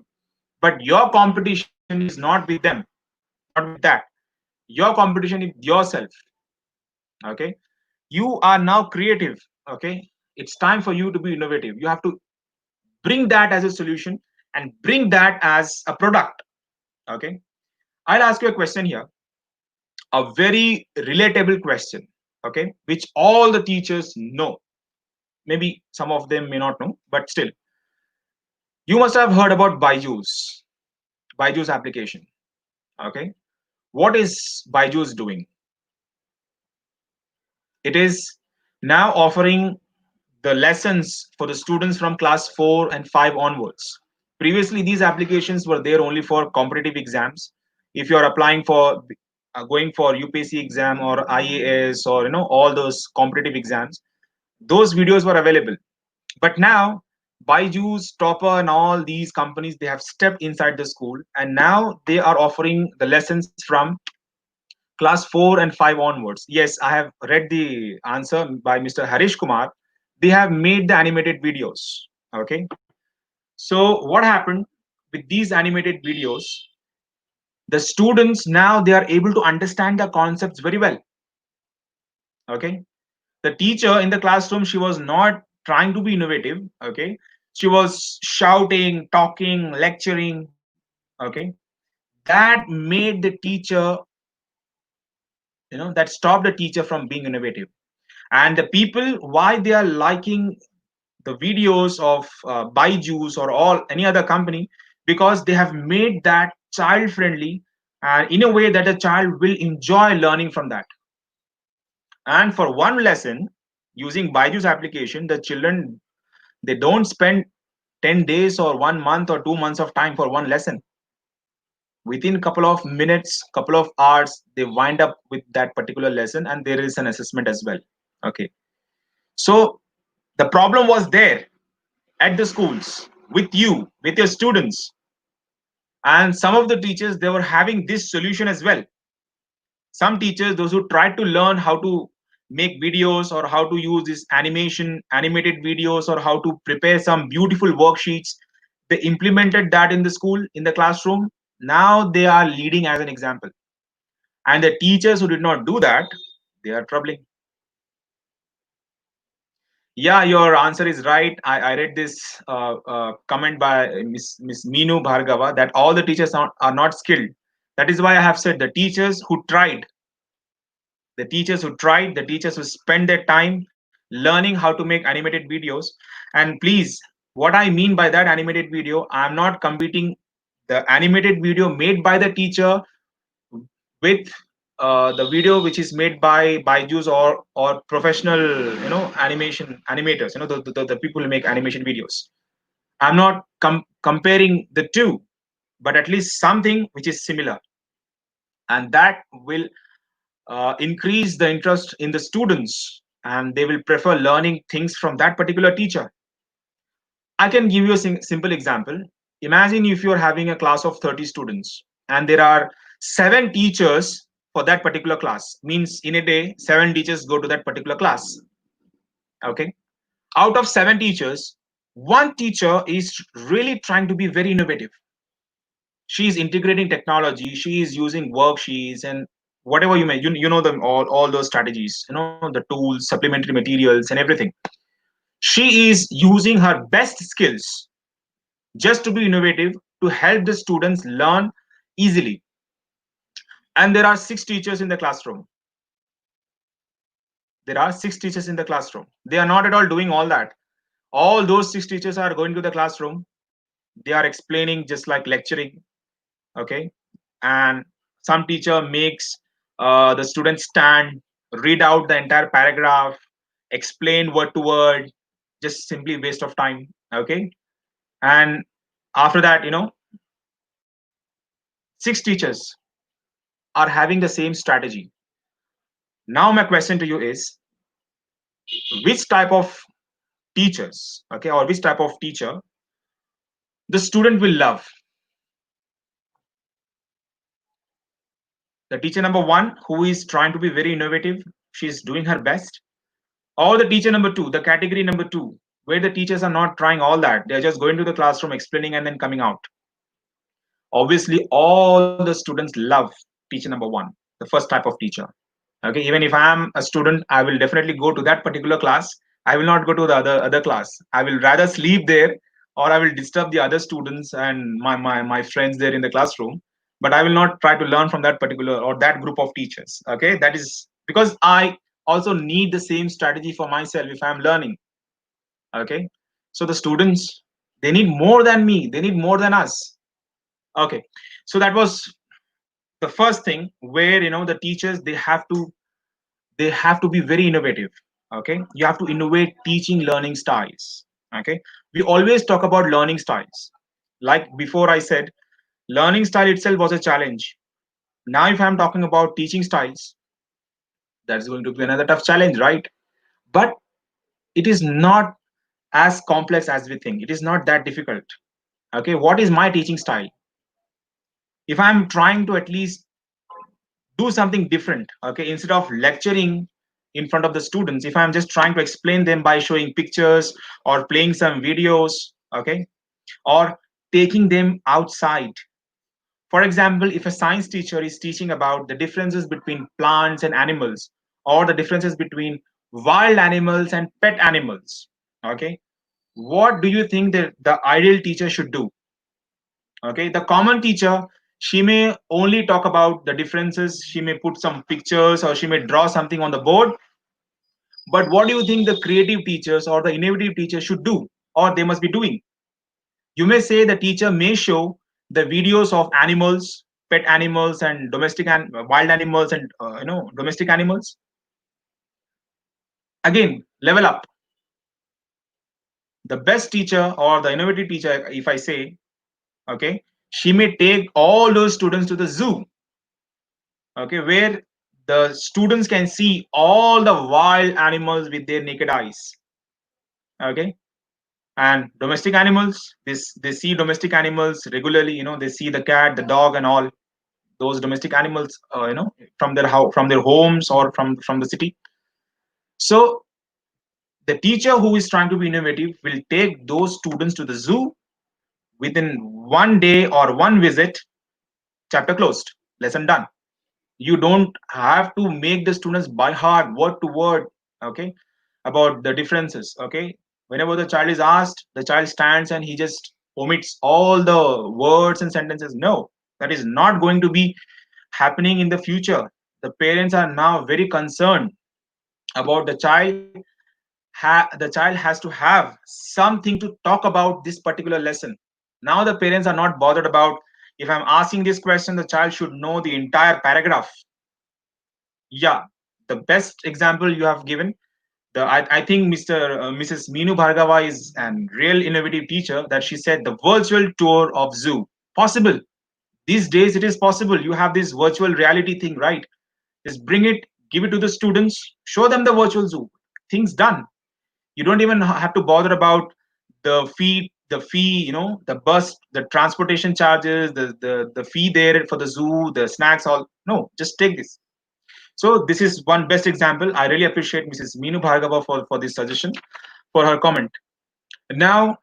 but your competition is not with them, not with that. Your competition is yourself. Okay, you are now creative. Okay, it's time for you to be innovative. You have to bring that as a solution and bring that as a product. Okay, I'll ask you a question here, a very relatable question, okay, which all the teachers know. Maybe some of them may not know, but still, you must have heard about Byju's application. Okay, what is Byju's doing? It is now offering the lessons for the students from class 4 and 5 onwards. Previously, these applications were there only for competitive exams. If you are applying for going for UPSC exam or IAS or all those competitive exams, those videos were available. But now, Byju's, Topper, and all these companies, they have stepped inside the school, and now they are offering the lessons from class 4 and 5 onwards. Yes, I have read the answer by Mr. Harish Kumar. They have made the animated videos. Okay. So what happened with these animated videos? The students now they are able to understand the concepts very well. Okay. The teacher in the classroom, she was not trying to be innovative. Okay. She was shouting, talking, lecturing. Okay. That made the teacher, that stopped the teacher from being innovative. And the people, why they are liking the videos of Byju's or all any other company, because they have made that child friendly and in a way that a child will enjoy learning from that. And for one lesson using Byju's application, the children, they don't spend 10 days or 1 month or 2 months of time for one lesson. Within a couple of minutes, couple of hours, they wind up with that particular lesson, and there is an assessment as well. Okay, so the problem was there at the schools with you, with your students, and some of the teachers, they were having this solution as well. Some teachers, those who tried to learn how to make videos or how to use this animated videos or how to prepare some beautiful worksheets, they implemented that in the school, in the classroom. Now they are leading as an example, and the teachers who did not do that, they are troubling. Yeah, your answer is right. I read this comment by Miss Meenu Bhargava that all the teachers are not skilled. That is why I have said the teachers who spend their time learning how to make animated videos. And please, what I mean by that animated video, I'm not competing the animated video made by the teacher with the video which is made by Byju's or professional, animation animators, the people who make animation videos. I'm not comparing the two, but at least something which is similar, and that will increase the interest in the students, and they will prefer learning things from that particular teacher. I can give you a simple example. Imagine if you're having a class of 30 students and there are 7 teachers for that particular class. Means in a day, 7 teachers go to that particular class. Okay. Out of 7 teachers, one teacher is really trying to be very innovative. She is integrating technology. She is using worksheets and whatever you may, you know them all those strategies, the tools, supplementary materials, and everything. She is using her best skills just to be innovative, to help the students learn easily. And there are six teachers in the classroom. There are six teachers in the classroom. They are not at all doing all that. All those six teachers are going to the classroom. They are explaining just like lecturing. Okay. And some teacher makes the students stand, read out the entire paragraph, explain word to word, just simply waste of time. Okay. And after that, six teachers are having the same strategy. Now my question to you is, which type of teachers, okay, or which type of teacher the student will love? The teacher number one, who is trying to be very innovative, she's doing her best, or the teacher number two, the category number two, where the teachers are not trying all that, they're just going to the classroom, explaining, and then coming out? Obviously all the students love teacher number one, the first type of teacher. Okay, even if I am a student, I will definitely go to that particular class. I will not go to the other class. I will rather sleep there, or I will disturb the other students and my friends there in the classroom, but I will not try to learn from that particular or that group of teachers. Okay, that is because I also need the same strategy for myself if I am learning. Okay, so the students, they need more than me, they need more than us. Okay, so that was the first thing, where the teachers, they have to be very innovative. Okay, you have to innovate teaching learning styles. Okay, we always talk about learning styles. Like before I said, learning style itself was a challenge. Now if I'm talking about teaching styles, that's going to be another tough challenge, right? But it is not as complex as we think. It is not that difficult. Okay, what is my teaching style? If I'm trying to at least do something different, okay, instead of lecturing in front of the students, if I'm just trying to explain them by showing pictures or playing some videos, okay, or taking them outside. For example, if a science teacher is teaching about the differences between plants and animals, or the differences between wild animals and pet animals, okay, what do you think that the ideal teacher should do? Okay, the common teacher, she may only talk about the differences, she may put some pictures, or she may draw something on the board. But what do you think the creative teachers or the innovative teachers should do, or they must be doing? You may say the teacher may show the videos of animals, pet animals, and domestic and wild animals, and domestic animals. Again, level up. The best teacher or the innovative teacher, if I say, okay, she may take all those students to the zoo, okay, where the students can see all the wild animals with their naked eyes. Okay, and domestic animals, this they see domestic animals regularly. They see the cat, the dog, and all those domestic animals. From their from their homes, or from the city. So the teacher who is trying to be innovative will take those students to the zoo within one day or one visit. Chapter closed. Lesson done. You don't have to make the students by heart word to word, okay, about the differences. Okay, whenever the child is asked, the child stands and he just omits all the words and sentences. No, that is not going to be happening in the future. The parents are now very concerned about the child. The child has to have something to talk about this particular lesson. Now the parents are not bothered about, if I'm asking this question, the child should know the entire paragraph. Yeah, the best example you have given. I think Mrs. Meenu Bhargava is a real innovative teacher, that she said the virtual tour of zoo. Possible. These days it is possible. You have this virtual reality thing, right? Just bring it, give it to the students, show them the virtual zoo. Things done. You don't even have to bother about the fee, the bus, the transportation charges, the fee there for the zoo, the snacks, all. No, just take this. So this is one best example. I really appreciate Mrs. Meenu Bhargava for this suggestion, for her comment. Now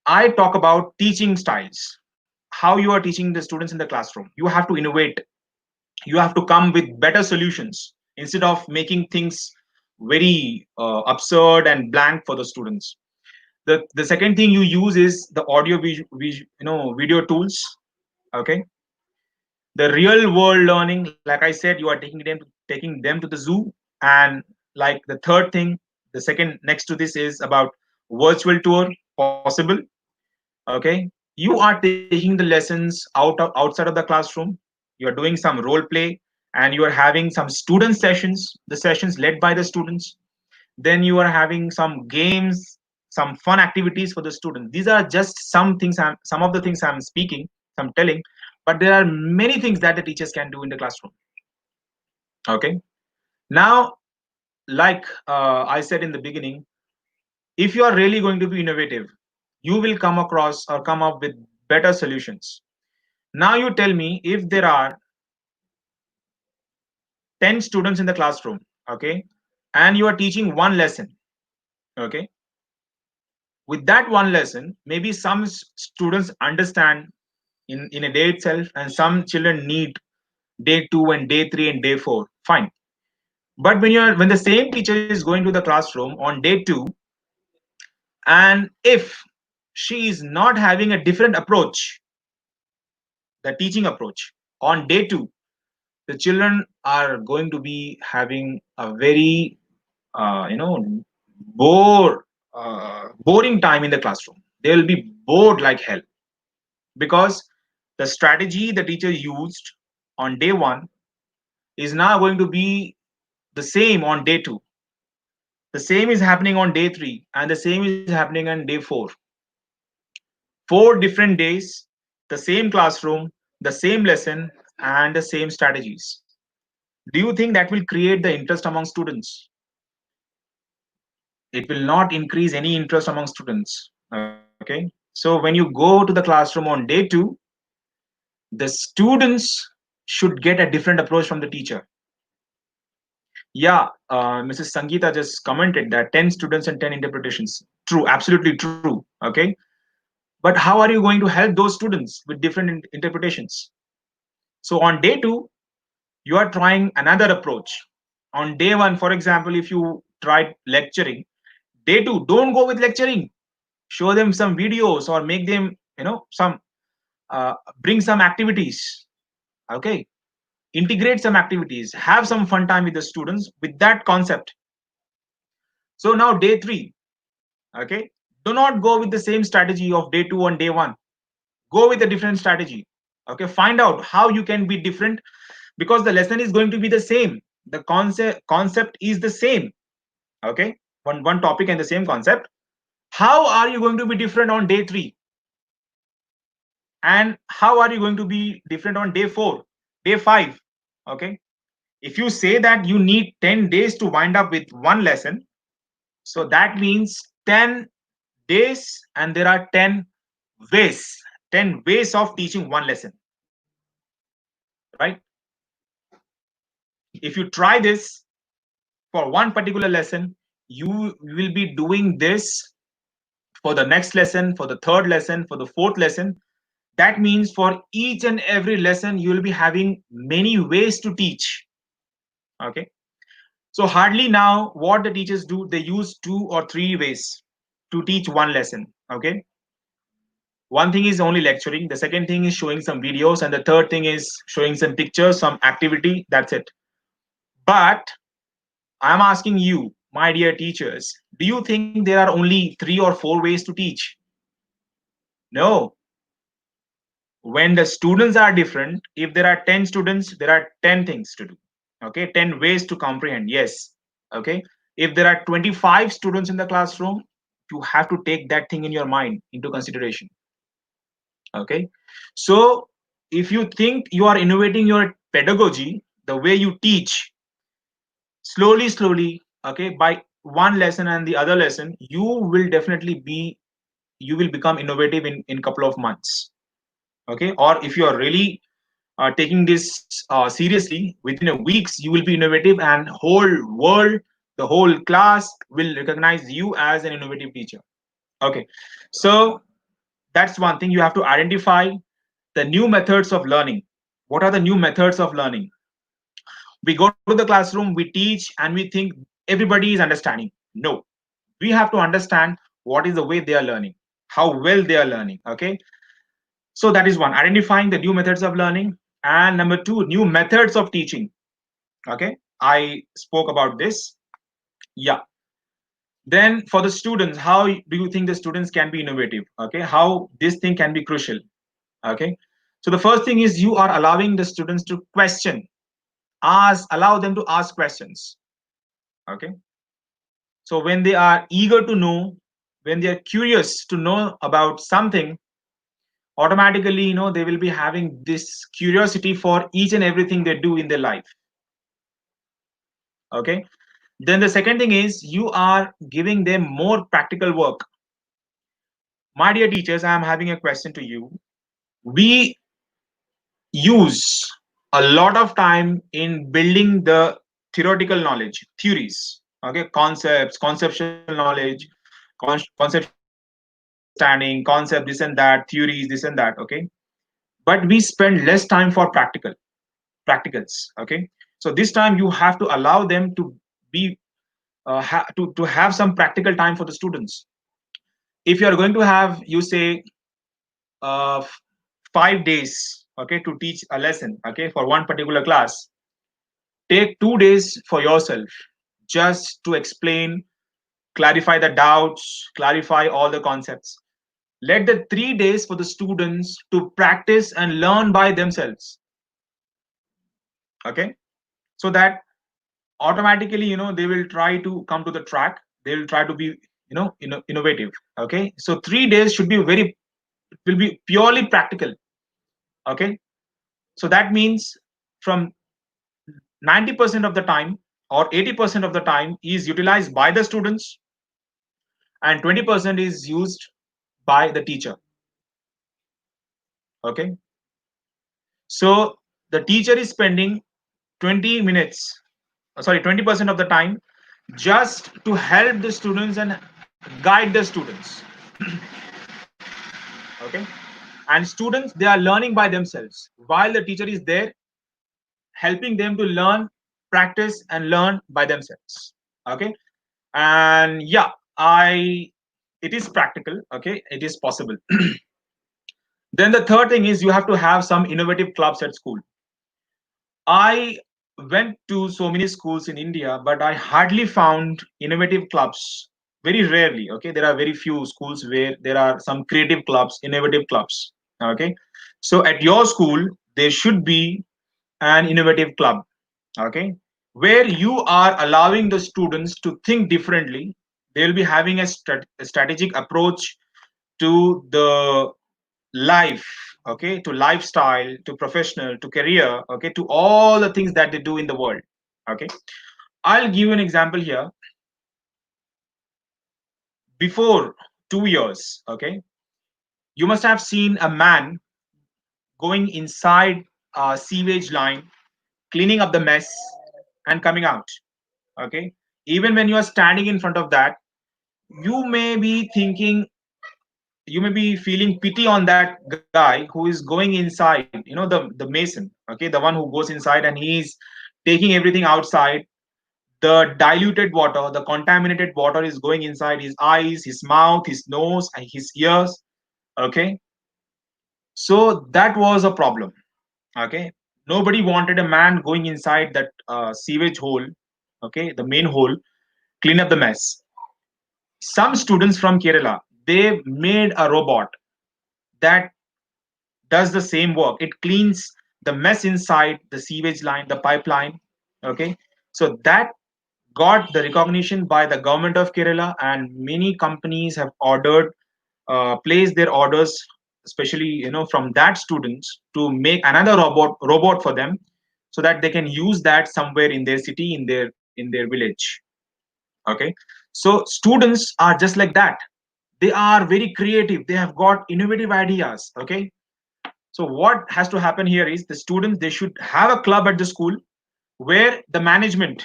I talk about teaching styles. How you are teaching the students in the classroom. You have to innovate. You have to come with better solutions instead of making things very absurd and blank for the students. The second thing you use is the audio video tools. Okay. The real world learning, like I said, you are taking them to the zoo. And like the third thing, the second next to this is about virtual tour possible. Okay, you are taking the lessons outside of the classroom. You are doing some role play, and you are having some student sessions, the sessions led by the students. Then you are having some games, some fun activities for the students. These are just some of the things I'm speaking, I'm telling, but there are many things that the teachers can do in the classroom. Okay, now, like I said in the beginning, if you are really going to be innovative, you will come across or come up with better solutions. Now you tell me, if there are 10 students in the classroom, okay, and you are teaching one lesson, okay, with that one lesson, maybe some students understand in a day itself, and some children need day 2 and day 3 and day 4. Fine. But when the same teacher is going to the classroom on day 2, and if she is not having a different approach, the teaching approach on day 2, the children are going to be having a very uh, you know boring time in the classroom. They will be bored like hell, because the strategy the teacher used on day 1 is now going to be the same on day 2. The same is happening on day 3, and the same is happening on day 4. 4 different days, the same classroom, the same lesson, and the same strategies. Do you think that will create the interest among students? It will not increase any interest among students. Okay. So when you go to the classroom on day 2, the students should get a different approach from the teacher. Yeah, Mrs. Sangeeta just commented that 10 students and 10 interpretations. True, absolutely true. Okay. But how are you going to help those students with different interpretations? So on day 2, you are trying another approach. On day 1, for example, if you tried lecturing, day 2, don't go with lecturing. Show them some videos, or make them, some bring some activities. Okay, integrate some activities, have some fun time with the students with that concept. So now day 3, okay, do not go with the same strategy of day 2 and day 1. Go with a different strategy. Okay, find out how you can be different, because the lesson is going to be the same, the concept is the same. Okay, one topic and the same concept. How are you going to be different on day 3, and how are you going to be different on day 4, day 5? Okay, if you say that you need 10 days to wind up with one lesson, so that means 10 days, and there are ways 10 ways of teaching one lesson, right? If you try this for one particular lesson, you will be doing this for the next lesson, for the third lesson, for the fourth lesson. That means for each and every lesson, you will be having many ways to teach. Okay. So hardly now what the teachers do, they use 2 or 3 ways to teach one lesson. Okay. One thing is only lecturing. The second thing is showing some videos. And the third thing is showing some pictures, some activity. That's it. But I'm asking you, my dear teachers, do you think there are only 3 or 4 ways to teach? No. When the students are different, if there are 10 students, there are 10 things to do. Okay, 10 ways to comprehend. Yes. Okay. If there are 25 students in the classroom, you have to take that thing in your mind into consideration. Okay. So if you think you are innovating your pedagogy, the way you teach, slowly, okay, by one lesson and the other lesson, you will become innovative in couple of months. Okay. Or if you are really taking this seriously, within a weeks you will be innovative, and whole world, the whole class will recognize you as an innovative teacher. Okay. So that's one thing. You have to identify the new methods of learning. What are the new methods of learning? We go to the classroom, we teach, and we think everybody is understanding. No, we have to understand what is the way they are learning, how well they are learning. Okay. So that is one, identifying the new methods of learning. And number two, new methods of teaching. Okay, I spoke about this. Yeah. Then for the students, how do you think the students can be innovative? Okay, how this thing can be crucial? Okay, so the first thing is you are allowing the students to question, allow them to ask questions. Okay, so when they are eager to know, when they are curious to know about something, automatically, they will be having this curiosity for each and everything they do in their life. Okay, then the second thing is you are giving them more practical work. My dear teachers, I am having a question to you. We use a lot of time in building the theoretical knowledge, theories, okay, concepts, conceptual knowledge, conceptual understanding, concept, this and that, theories, this and that, okay. But we spend less time for practicals, okay. So this time you have to allow them to be to have some practical time for the students. If you are going to have, you say, uh, 5 days, okay, to teach a lesson, okay, for one particular class, take 2 days for yourself just to explain, clarify the doubts, clarify all the concepts. Let the 3 days for the students to practice and learn by themselves, okay, so that automatically, they will try to come to the track. They will try to be, innovative. Okay, so 3 days should be very, it will be purely practical. Okay, so that means from 90% of the time or 80% of the time is utilized by the students, and 20% is used by the teacher. Okay, so the teacher is spending 20 minutes, sorry, 20% of the time just to help the students and guide the students. Okay, and students, they are learning by themselves while the teacher is there helping them to learn, practice and learn by themselves. Okay, and yeah, I it is practical. Okay, it is possible. Then the third thing is you have to have some innovative clubs at school. I went to so many schools in India, but I hardly found innovative clubs. Very rarely. Okay, there are very few schools where there are some creative clubs, innovative clubs. Okay, so at your school there should be an innovative club. Okay, where you are allowing the students to think differently. They will be having a strategic approach to the life, okay, to lifestyle, to professional, to career, okay, to all the things that they do in the world. Okay, I'll give you an example here. Before 2 years, okay, you must have seen a man going inside a sewage line, cleaning up the mess and coming out. Okay, even when you are standing in front of that, you may be thinking, you may be feeling pity on that guy who is going inside, the mason, okay, the one who goes inside and he's taking everything outside. The diluted water, the contaminated water is going inside his eyes, his mouth, his nose and his ears. Okay, so that was a problem. Okay, nobody wanted a man going inside that sewage hole, okay, the main hole, clean up the mess. Some students from Kerala, they made a robot that does the same work. It cleans the mess inside the sewage line, the pipeline. Okay, so that got the recognition by the government of Kerala, and many companies have ordered, placed their orders, especially from that students, to make another robot for them, so that they can use that somewhere in their city, in their village. Okay, so students are just like that. They are very creative. They have got innovative ideas. Okay, so what has to happen here is the students, they should have a club at the school where the management,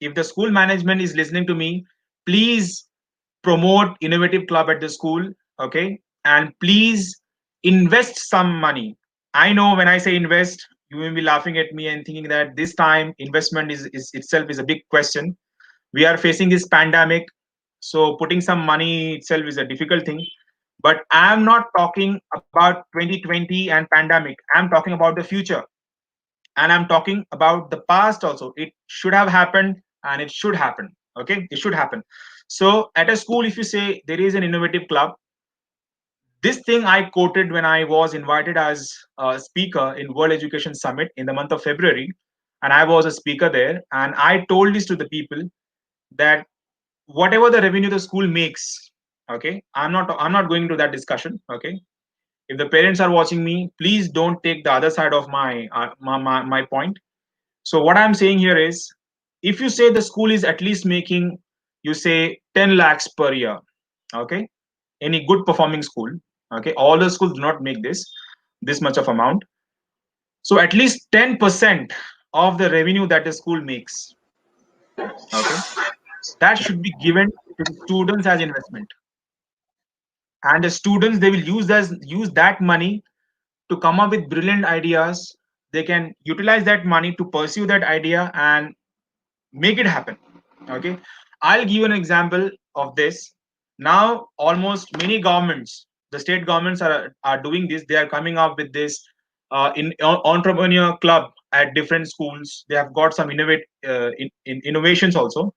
if the school management is listening to me, please promote innovative club at the school. Okay, and please invest some money. I know when I say invest, you may be laughing at me and thinking that this time investment is itself is a big question. We are facing this pandemic, so putting some money itself is a difficult thing. But I'm not talking about 2020 and pandemic. I'm talking about the future. and I'm talking about the past also. It should have happened and it should happen. Okay, it should happen. So at a school, if you say there is an innovative club, this thing I quoted when I was invited as a speaker in World Education Summit in the month of February, and I was a speaker there, and I told this to the people that whatever the revenue the school makes, okay, I'm not going to that discussion. Okay, if the parents are watching me, please don't take the other side of my point. So what I'm saying here is, if you say the school is at least making, you say 10 lakhs per year, okay, any good performing school, okay, all the schools do not make this much of amount. So at least 10% of the revenue that the school makes, okay, that should be given to the students as investment. And the students, they will use that money to come up with brilliant ideas. They can utilize that money to pursue that idea and make it happen. Okay, I'll give you an example of this. Now almost many governments, the state governments are doing this. They are coming up with this entrepreneur club at different schools. They have got some in innovations also.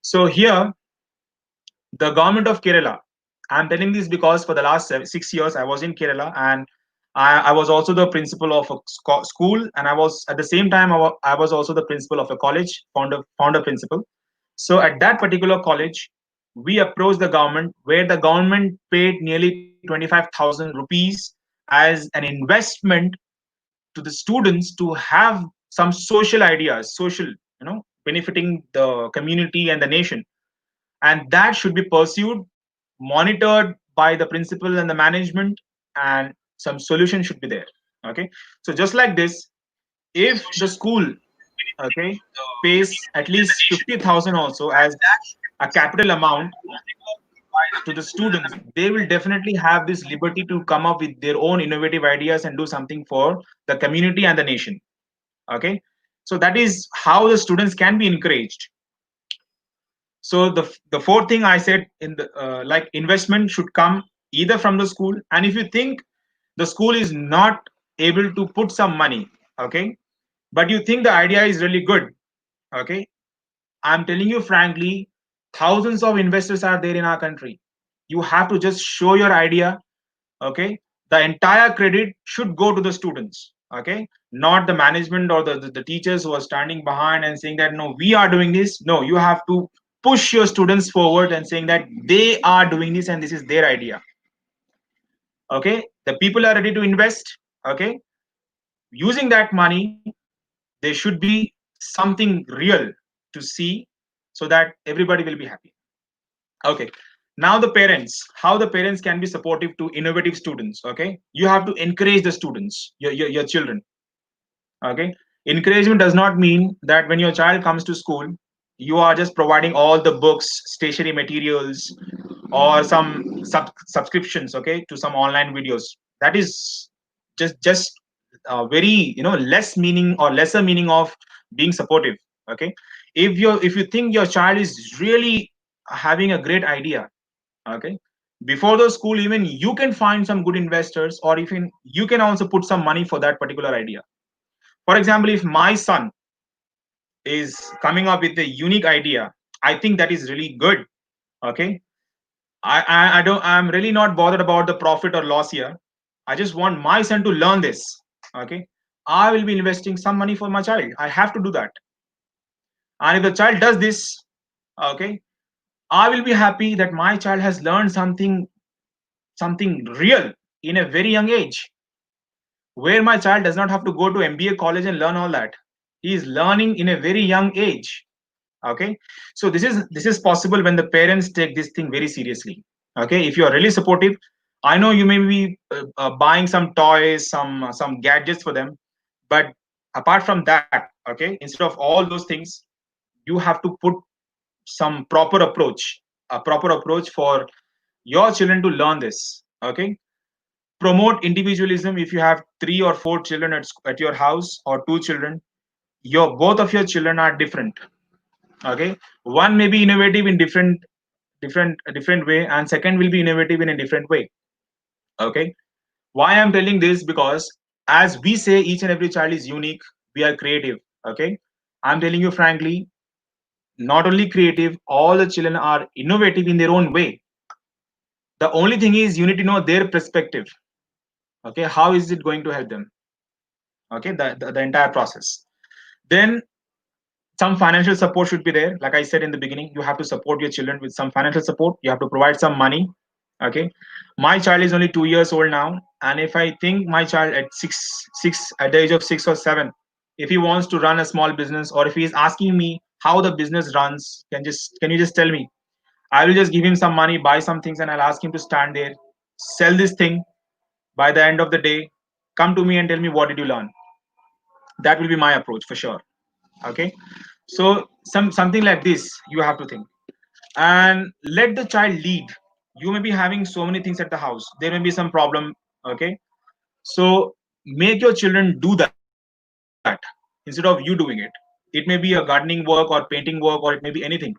So here, the government of Kerala, I'm telling this because for the last 6 years I was in Kerala, and I was also the principal of a school, and I was at the same time I was also the principal of a college, founder principal. So at that particular college, we approached the government, where the government paid nearly 25,000 rupees as an investment to the students to have some social ideas, social, benefiting the community and the nation. And that should be pursued, monitored by the principal and the management, and some solution should be there. Okay, so just like this, if the school, okay, pays at least 50,000 also as a capital amount to the students, they will definitely have this liberty to come up with their own innovative ideas and do something for the community and the nation. Okay, so that is how the students can be encouraged. So the fourth thing I said in the like, investment should come either from the school, and if you think the school is not able to put some money, okay, but you think the idea is really good, okay, I'm telling you frankly, thousands of investors are there in our country. You have to just show your idea, okay. The entire credit should go to the students, okay, not the management or the teachers who are standing behind and saying that no, we are doing this. No, you have to push your students forward and saying that they are doing this and this is their idea. Okay, the people are ready to invest. Okay, using that money, there should be something real to see, so that everybody will be happy. Okay, now the parents, how the parents can be supportive to innovative students. Okay, you have to encourage the students, your children. Okay, encouragement does not mean that when your child comes to school, you are just providing all the books, stationery materials, or some subscriptions, okay, to some online videos. That is just very, less meaning or lesser meaning of being supportive. Okay, if you think your child is really having a great idea, okay, before the school even you can find some good investors, or even you can also put some money for that particular idea. For example, if my son is coming up with a unique idea, I think that is really good. Okay, I don't, I'm really not bothered about the profit or loss here. I just want my son to learn this. Okay, I will be investing some money for my child. I have to do that. And if the child does this, okay, I will be happy that my child has learned something real in a very young age, where my child does not have to go to MBA college and learn all that. He is learning in a very young age. Okay, so this is possible when the parents take this thing very seriously. Okay, if you are really supportive, I know you may be buying some toys, some gadgets for them, but apart from that, okay, instead of all those things, you have to put some proper approach, a proper approach for your children to learn this. Okay, promote individualism. If you have 3 or 4 children at your house, or 2 children, your both of your children are different. Okay, one may be innovative in different way, and second will be innovative in a different way. Okay, why I'm telling this? Because as we say, each and every child is unique. we are creative. Okay, I'm telling you frankly, not only creative, all the children are innovative in their own way. The only thing is you need to know their perspective. Okay, how is it going to help them? Okay, the entire process. Then some financial support should be there. Like I said in the beginning, you have to support your children with some financial support. You have to provide some money. Okay, my child is only 2 years old now, and if I think my child at six at the age of 6 or 7, if he wants to run a small business, or if he is asking me how the business runs, can you just tell me? I will just give him some money, buy some things, and I'll ask him to stand there, sell this thing. By the end of the day, come to me and tell me what did you learn. That will be my approach for sure. Okay, so something like this you have to think, and let the child lead. You may be having so many things at the house, there may be some problem. Okay, so make your children do that instead of you doing it. It may be a gardening work or painting work, or it may be anything.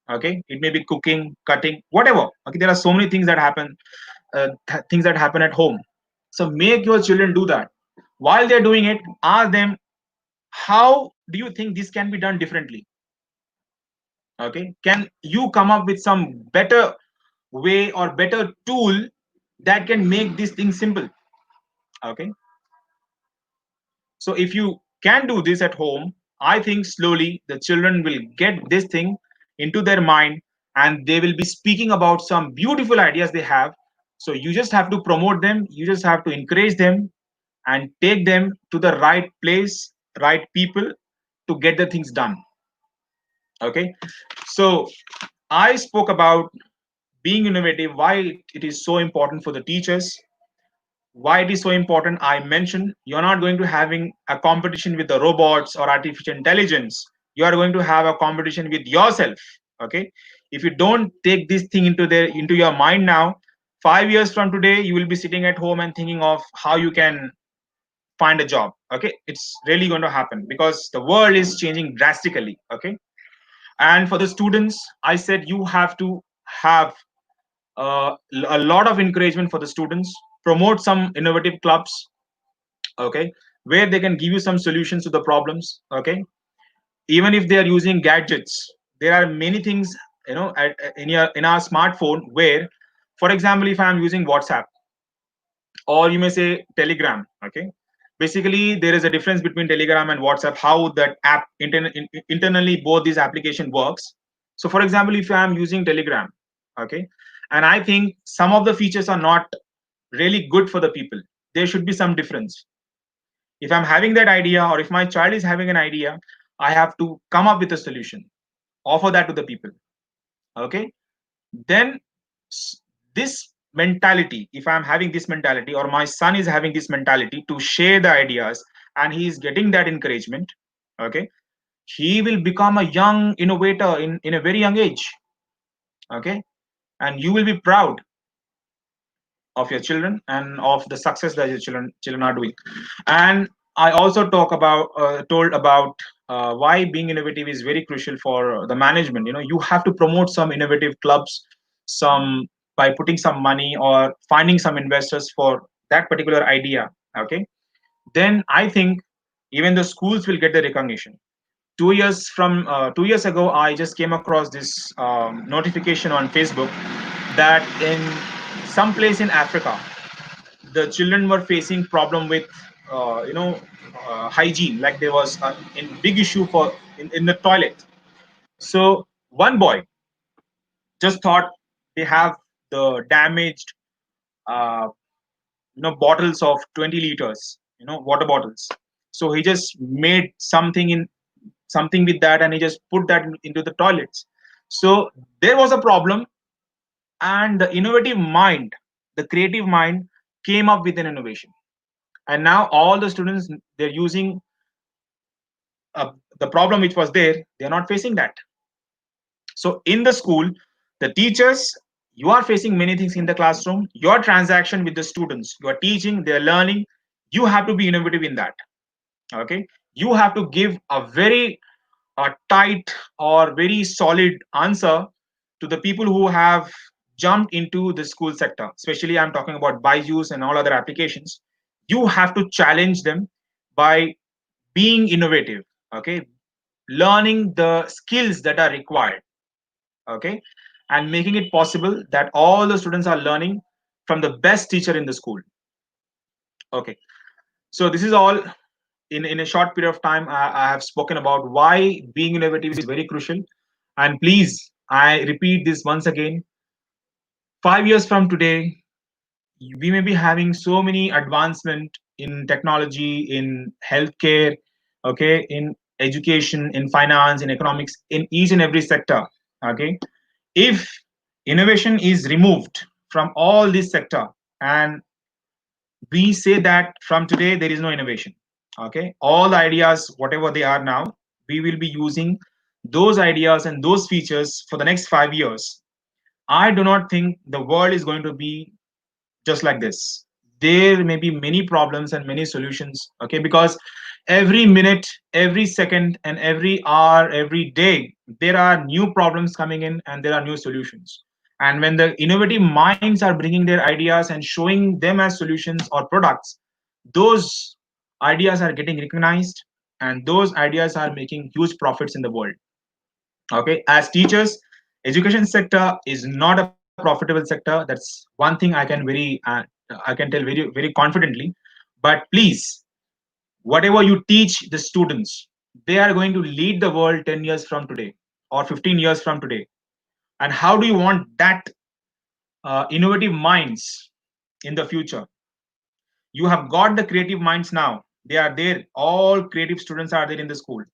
Okay, it may be cooking, cutting, whatever. Okay, there are so many things that happen, things that happen at home. So make your children do that. While they're doing it, ask them, how do you think this can be done differently? Okay, can you come up with some better way or better tool that can make this thing simple? Okay, so if you can do this at home, I think slowly the children will get this thing into their mind, and they will be speaking about some beautiful ideas they have. So you just have to promote them, you just have to encourage them, and take them to the right place, right people, to get the things done. Okay, so I spoke about being innovative, why it is so important for the teachers, why it is so important. I mentioned you're not going to having a competition with the robots or artificial intelligence. You are going to have a competition with yourself. Okay, if you don't take this thing into your mind now, 5 years from today you will be sitting at home and thinking of how you can find a job. Okay, it's really going to happen because the world is changing drastically. Okay, and for the students, I said you have to have a lot of encouragement for the students. Promote some innovative clubs. Okay, where they can give you some solutions to the problems. Okay, even if they are using gadgets, there are many things, in our smartphone, where, for example, if I am using WhatsApp, or you may say Telegram. Okay, basically there is a difference between Telegram and WhatsApp, how that app internally both these application works. So for example, if I am using Telegram, okay, and I think some of the features are not really good for the people, there should be some difference. If I'm having that idea, or if my child is having an idea, I have to come up with a solution, offer that to the people. Okay, then this mentality, if I'm having this mentality, or my son is having this mentality to share the ideas, and he is getting that encouragement. Okay, he will become a young innovator in a very young age. Okay, and you will be proud of your children and of the success that your children are doing. And I also told about why being innovative is very crucial for the management. You have to promote some innovative clubs, some, by putting some money or finding some investors for that particular idea. Okay, then I think even the schools will get the recognition. 2 years ago, I just came across this notification on Facebook that in some place in Africa, the children were facing problem with hygiene. Like there was a in big issue in the toilet. So one boy just thought they have the damaged uh, bottles of 20 liters, water bottles. So he just made something with that, and he just put that into the toilets. So there was a problem, and the innovative mind, the creative mind, came up with an innovation. And now all the students, they're using the problem which was there, they're not facing that. So in the school, the teachers, you are facing many things in the classroom. Your transaction with the students, you are teaching, they're learning. You have to be innovative in that. Okay, you have to give a very tight or very solid answer to the people who have jumped into the school sector. Especially I'm talking about Byju's and all other applications. You have to challenge them by being innovative, okay, learning the skills that are required, okay, and making it possible that all the students are learning from the best teacher in the school. Okay, so this is all in a short period of time. I have spoken about why being innovative is very crucial. And please, I repeat this once again, 5 years from today, we may be having so many advancement in technology, in healthcare, okay, in education, in finance, in economics, in each and every sector, okay. If innovation is removed from all this sector, and we say that from today there is no innovation, okay, all the ideas whatever they are now, we will be using those ideas and those features for the next 5 years. I do not think the world is going to be just like this. There may be many problems and many solutions, okay, because every minute, every second, and every hour, every day, there are new problems coming in and there are new solutions. And when the innovative minds are bringing their ideas and showing them as solutions or products, those ideas are getting recognized, and those ideas are making huge profits in the world. Okay, as teachers, education sector is not a profitable sector. That's one thing I can tell very confidently. But please, whatever you teach the students, they are going to lead the world 10 years from today or 15 years from today. And how do you want that innovative minds in the future? You have got the creative minds now, they are there, all creative students are there in the school.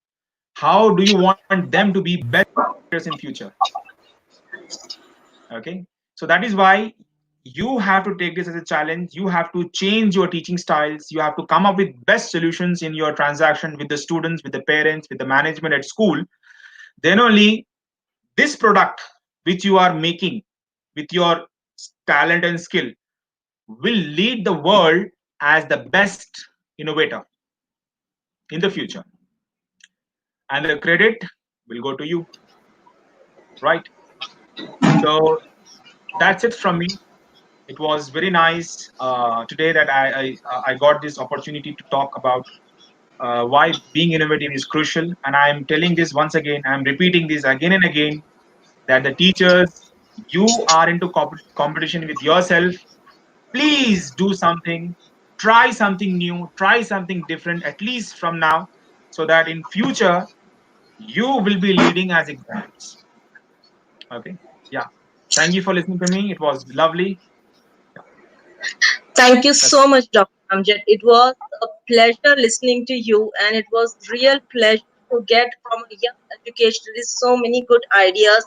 How do you want them to be best innovators in future? Okay, so that is why you have to take this as a challenge. You have to change your teaching styles. You have to come up with best solutions in your transaction with the students, with the parents, with the management at school. Then only this product which you are making with your talent and skill will lead the world as the best innovator in the future, and the credit will go to you, right? So that's it from me. It was very nice today that I got this opportunity to talk about why being innovative is crucial. And I'm telling this once again, I'm repeating this again and again, that the teachers, you are into competition with yourself. Please do something, try something new, try something different, at least from now, so that in future you will be leading as examples. Okay. Yeah. Thank you for listening to me. It was lovely. Yeah, Thank you that's so much, Dr. Amjad. It was a pleasure listening to you, and it was real pleasure to get from a young educationalist so many good ideas,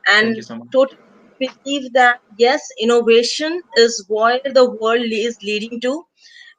thank you and so much. totally believe that yes, innovation is where the world is leading to.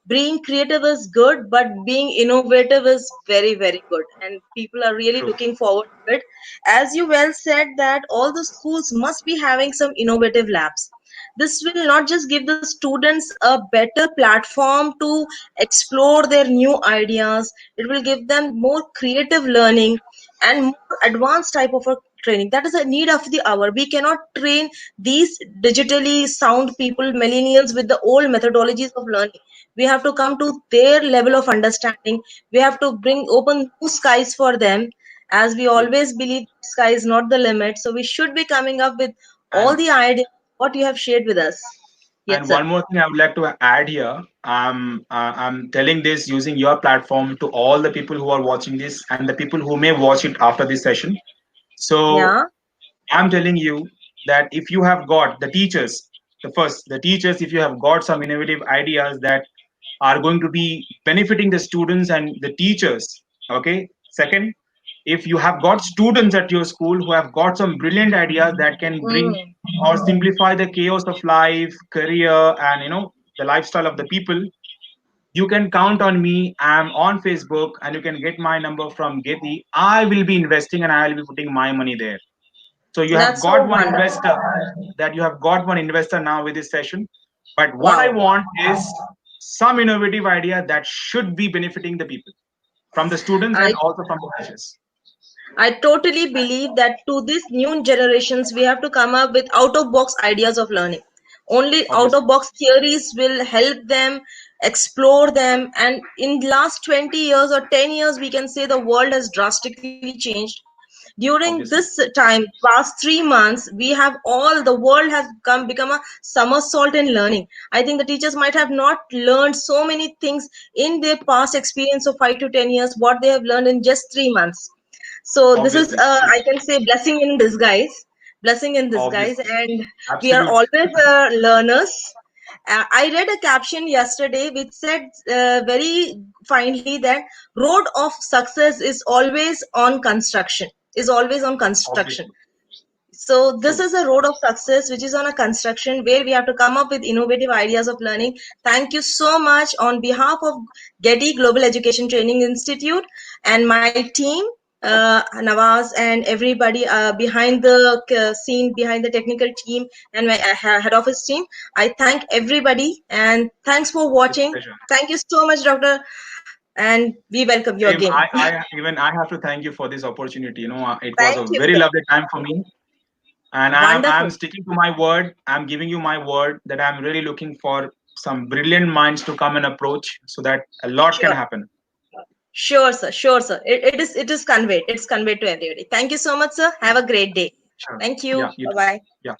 Being creative is good, but being innovative is very, very good, and people are really True. looking forward to it. As you well said, that all the schools must be having some innovative labs. This will not just give the students a better platform to explore their new ideas, it will give them more creative learning and more advanced type of a training. That is a need of the hour. We cannot train these digitally sound people, millennials, with the old methodologies of learning. We have to come to their level of understanding. We have to bring open new skies for them, as we True. always believe sky is not the limit. So we should be coming up with all And the ideas what you have shared with us. Yes, and sir. one more thing I would like to add here. I'm telling this using your platform to all the people who are watching this and the people who may watch it after this session. So Yeah, I'm telling you that if you have got the teachers, the teachers, if you have got some innovative ideas that are going to be benefiting the students and the teachers, okay. Second, if you have got students at your school who have got some brilliant ideas that can bring mm, or simplify the chaos of life, career, and the lifestyle of the people, you can count on me. I'm on Facebook, and you can get my number from GETI. I will be investing and I will be putting my money there. So you have that's so got one wonderful. investor, that you have got one investor now with this session. But what I Wow. want is some innovative idea that should be benefiting the people, from the students and I also from the teachers. I totally believe that to these new generations, we have to come up with out of box ideas of learning. Only out Obviously. of box theories will help them explore them. And in last 20 years or 10 years, we can say the world has drastically changed. During this Obviously. time, past 3 months, we have all the world has become a somersault in learning. I think the teachers might have not learned so many things in their past experience of 5 to 10 years, what they have learned in just 3 months. So this is, Obviously. True. I can say, blessing in disguise, blessing in disguise. Obviously. And we are Absolutely. always learners. I read a caption yesterday which said very finely that road of success is always on construction, is always on construction. Obviously. So this True. is a road of success which is on a construction where we have to come up with innovative ideas of learning. Thank you so much on behalf of GETI Global Education Training Institute and my team, Nawaz and everybody behind the scene, behind the technical team and my head office team. I thank everybody and thanks for It's a watching. pleasure. Thank you so much, Doctor, and we welcome you Same. again. I have to thank you for this opportunity. It was Thank a you, very sir. lovely time for me, and I'm Wonderful. sticking to my word. I'm giving you my word that I'm really looking for some brilliant minds to come and approach, so that a lot can Sure. happen. Sure, sir. Sure, sir. It is conveyed. It's conveyed to everybody. Thank you so much, sir. Have a great day. Sure. Thank Yeah. you. You Bye too. bye. Yeah.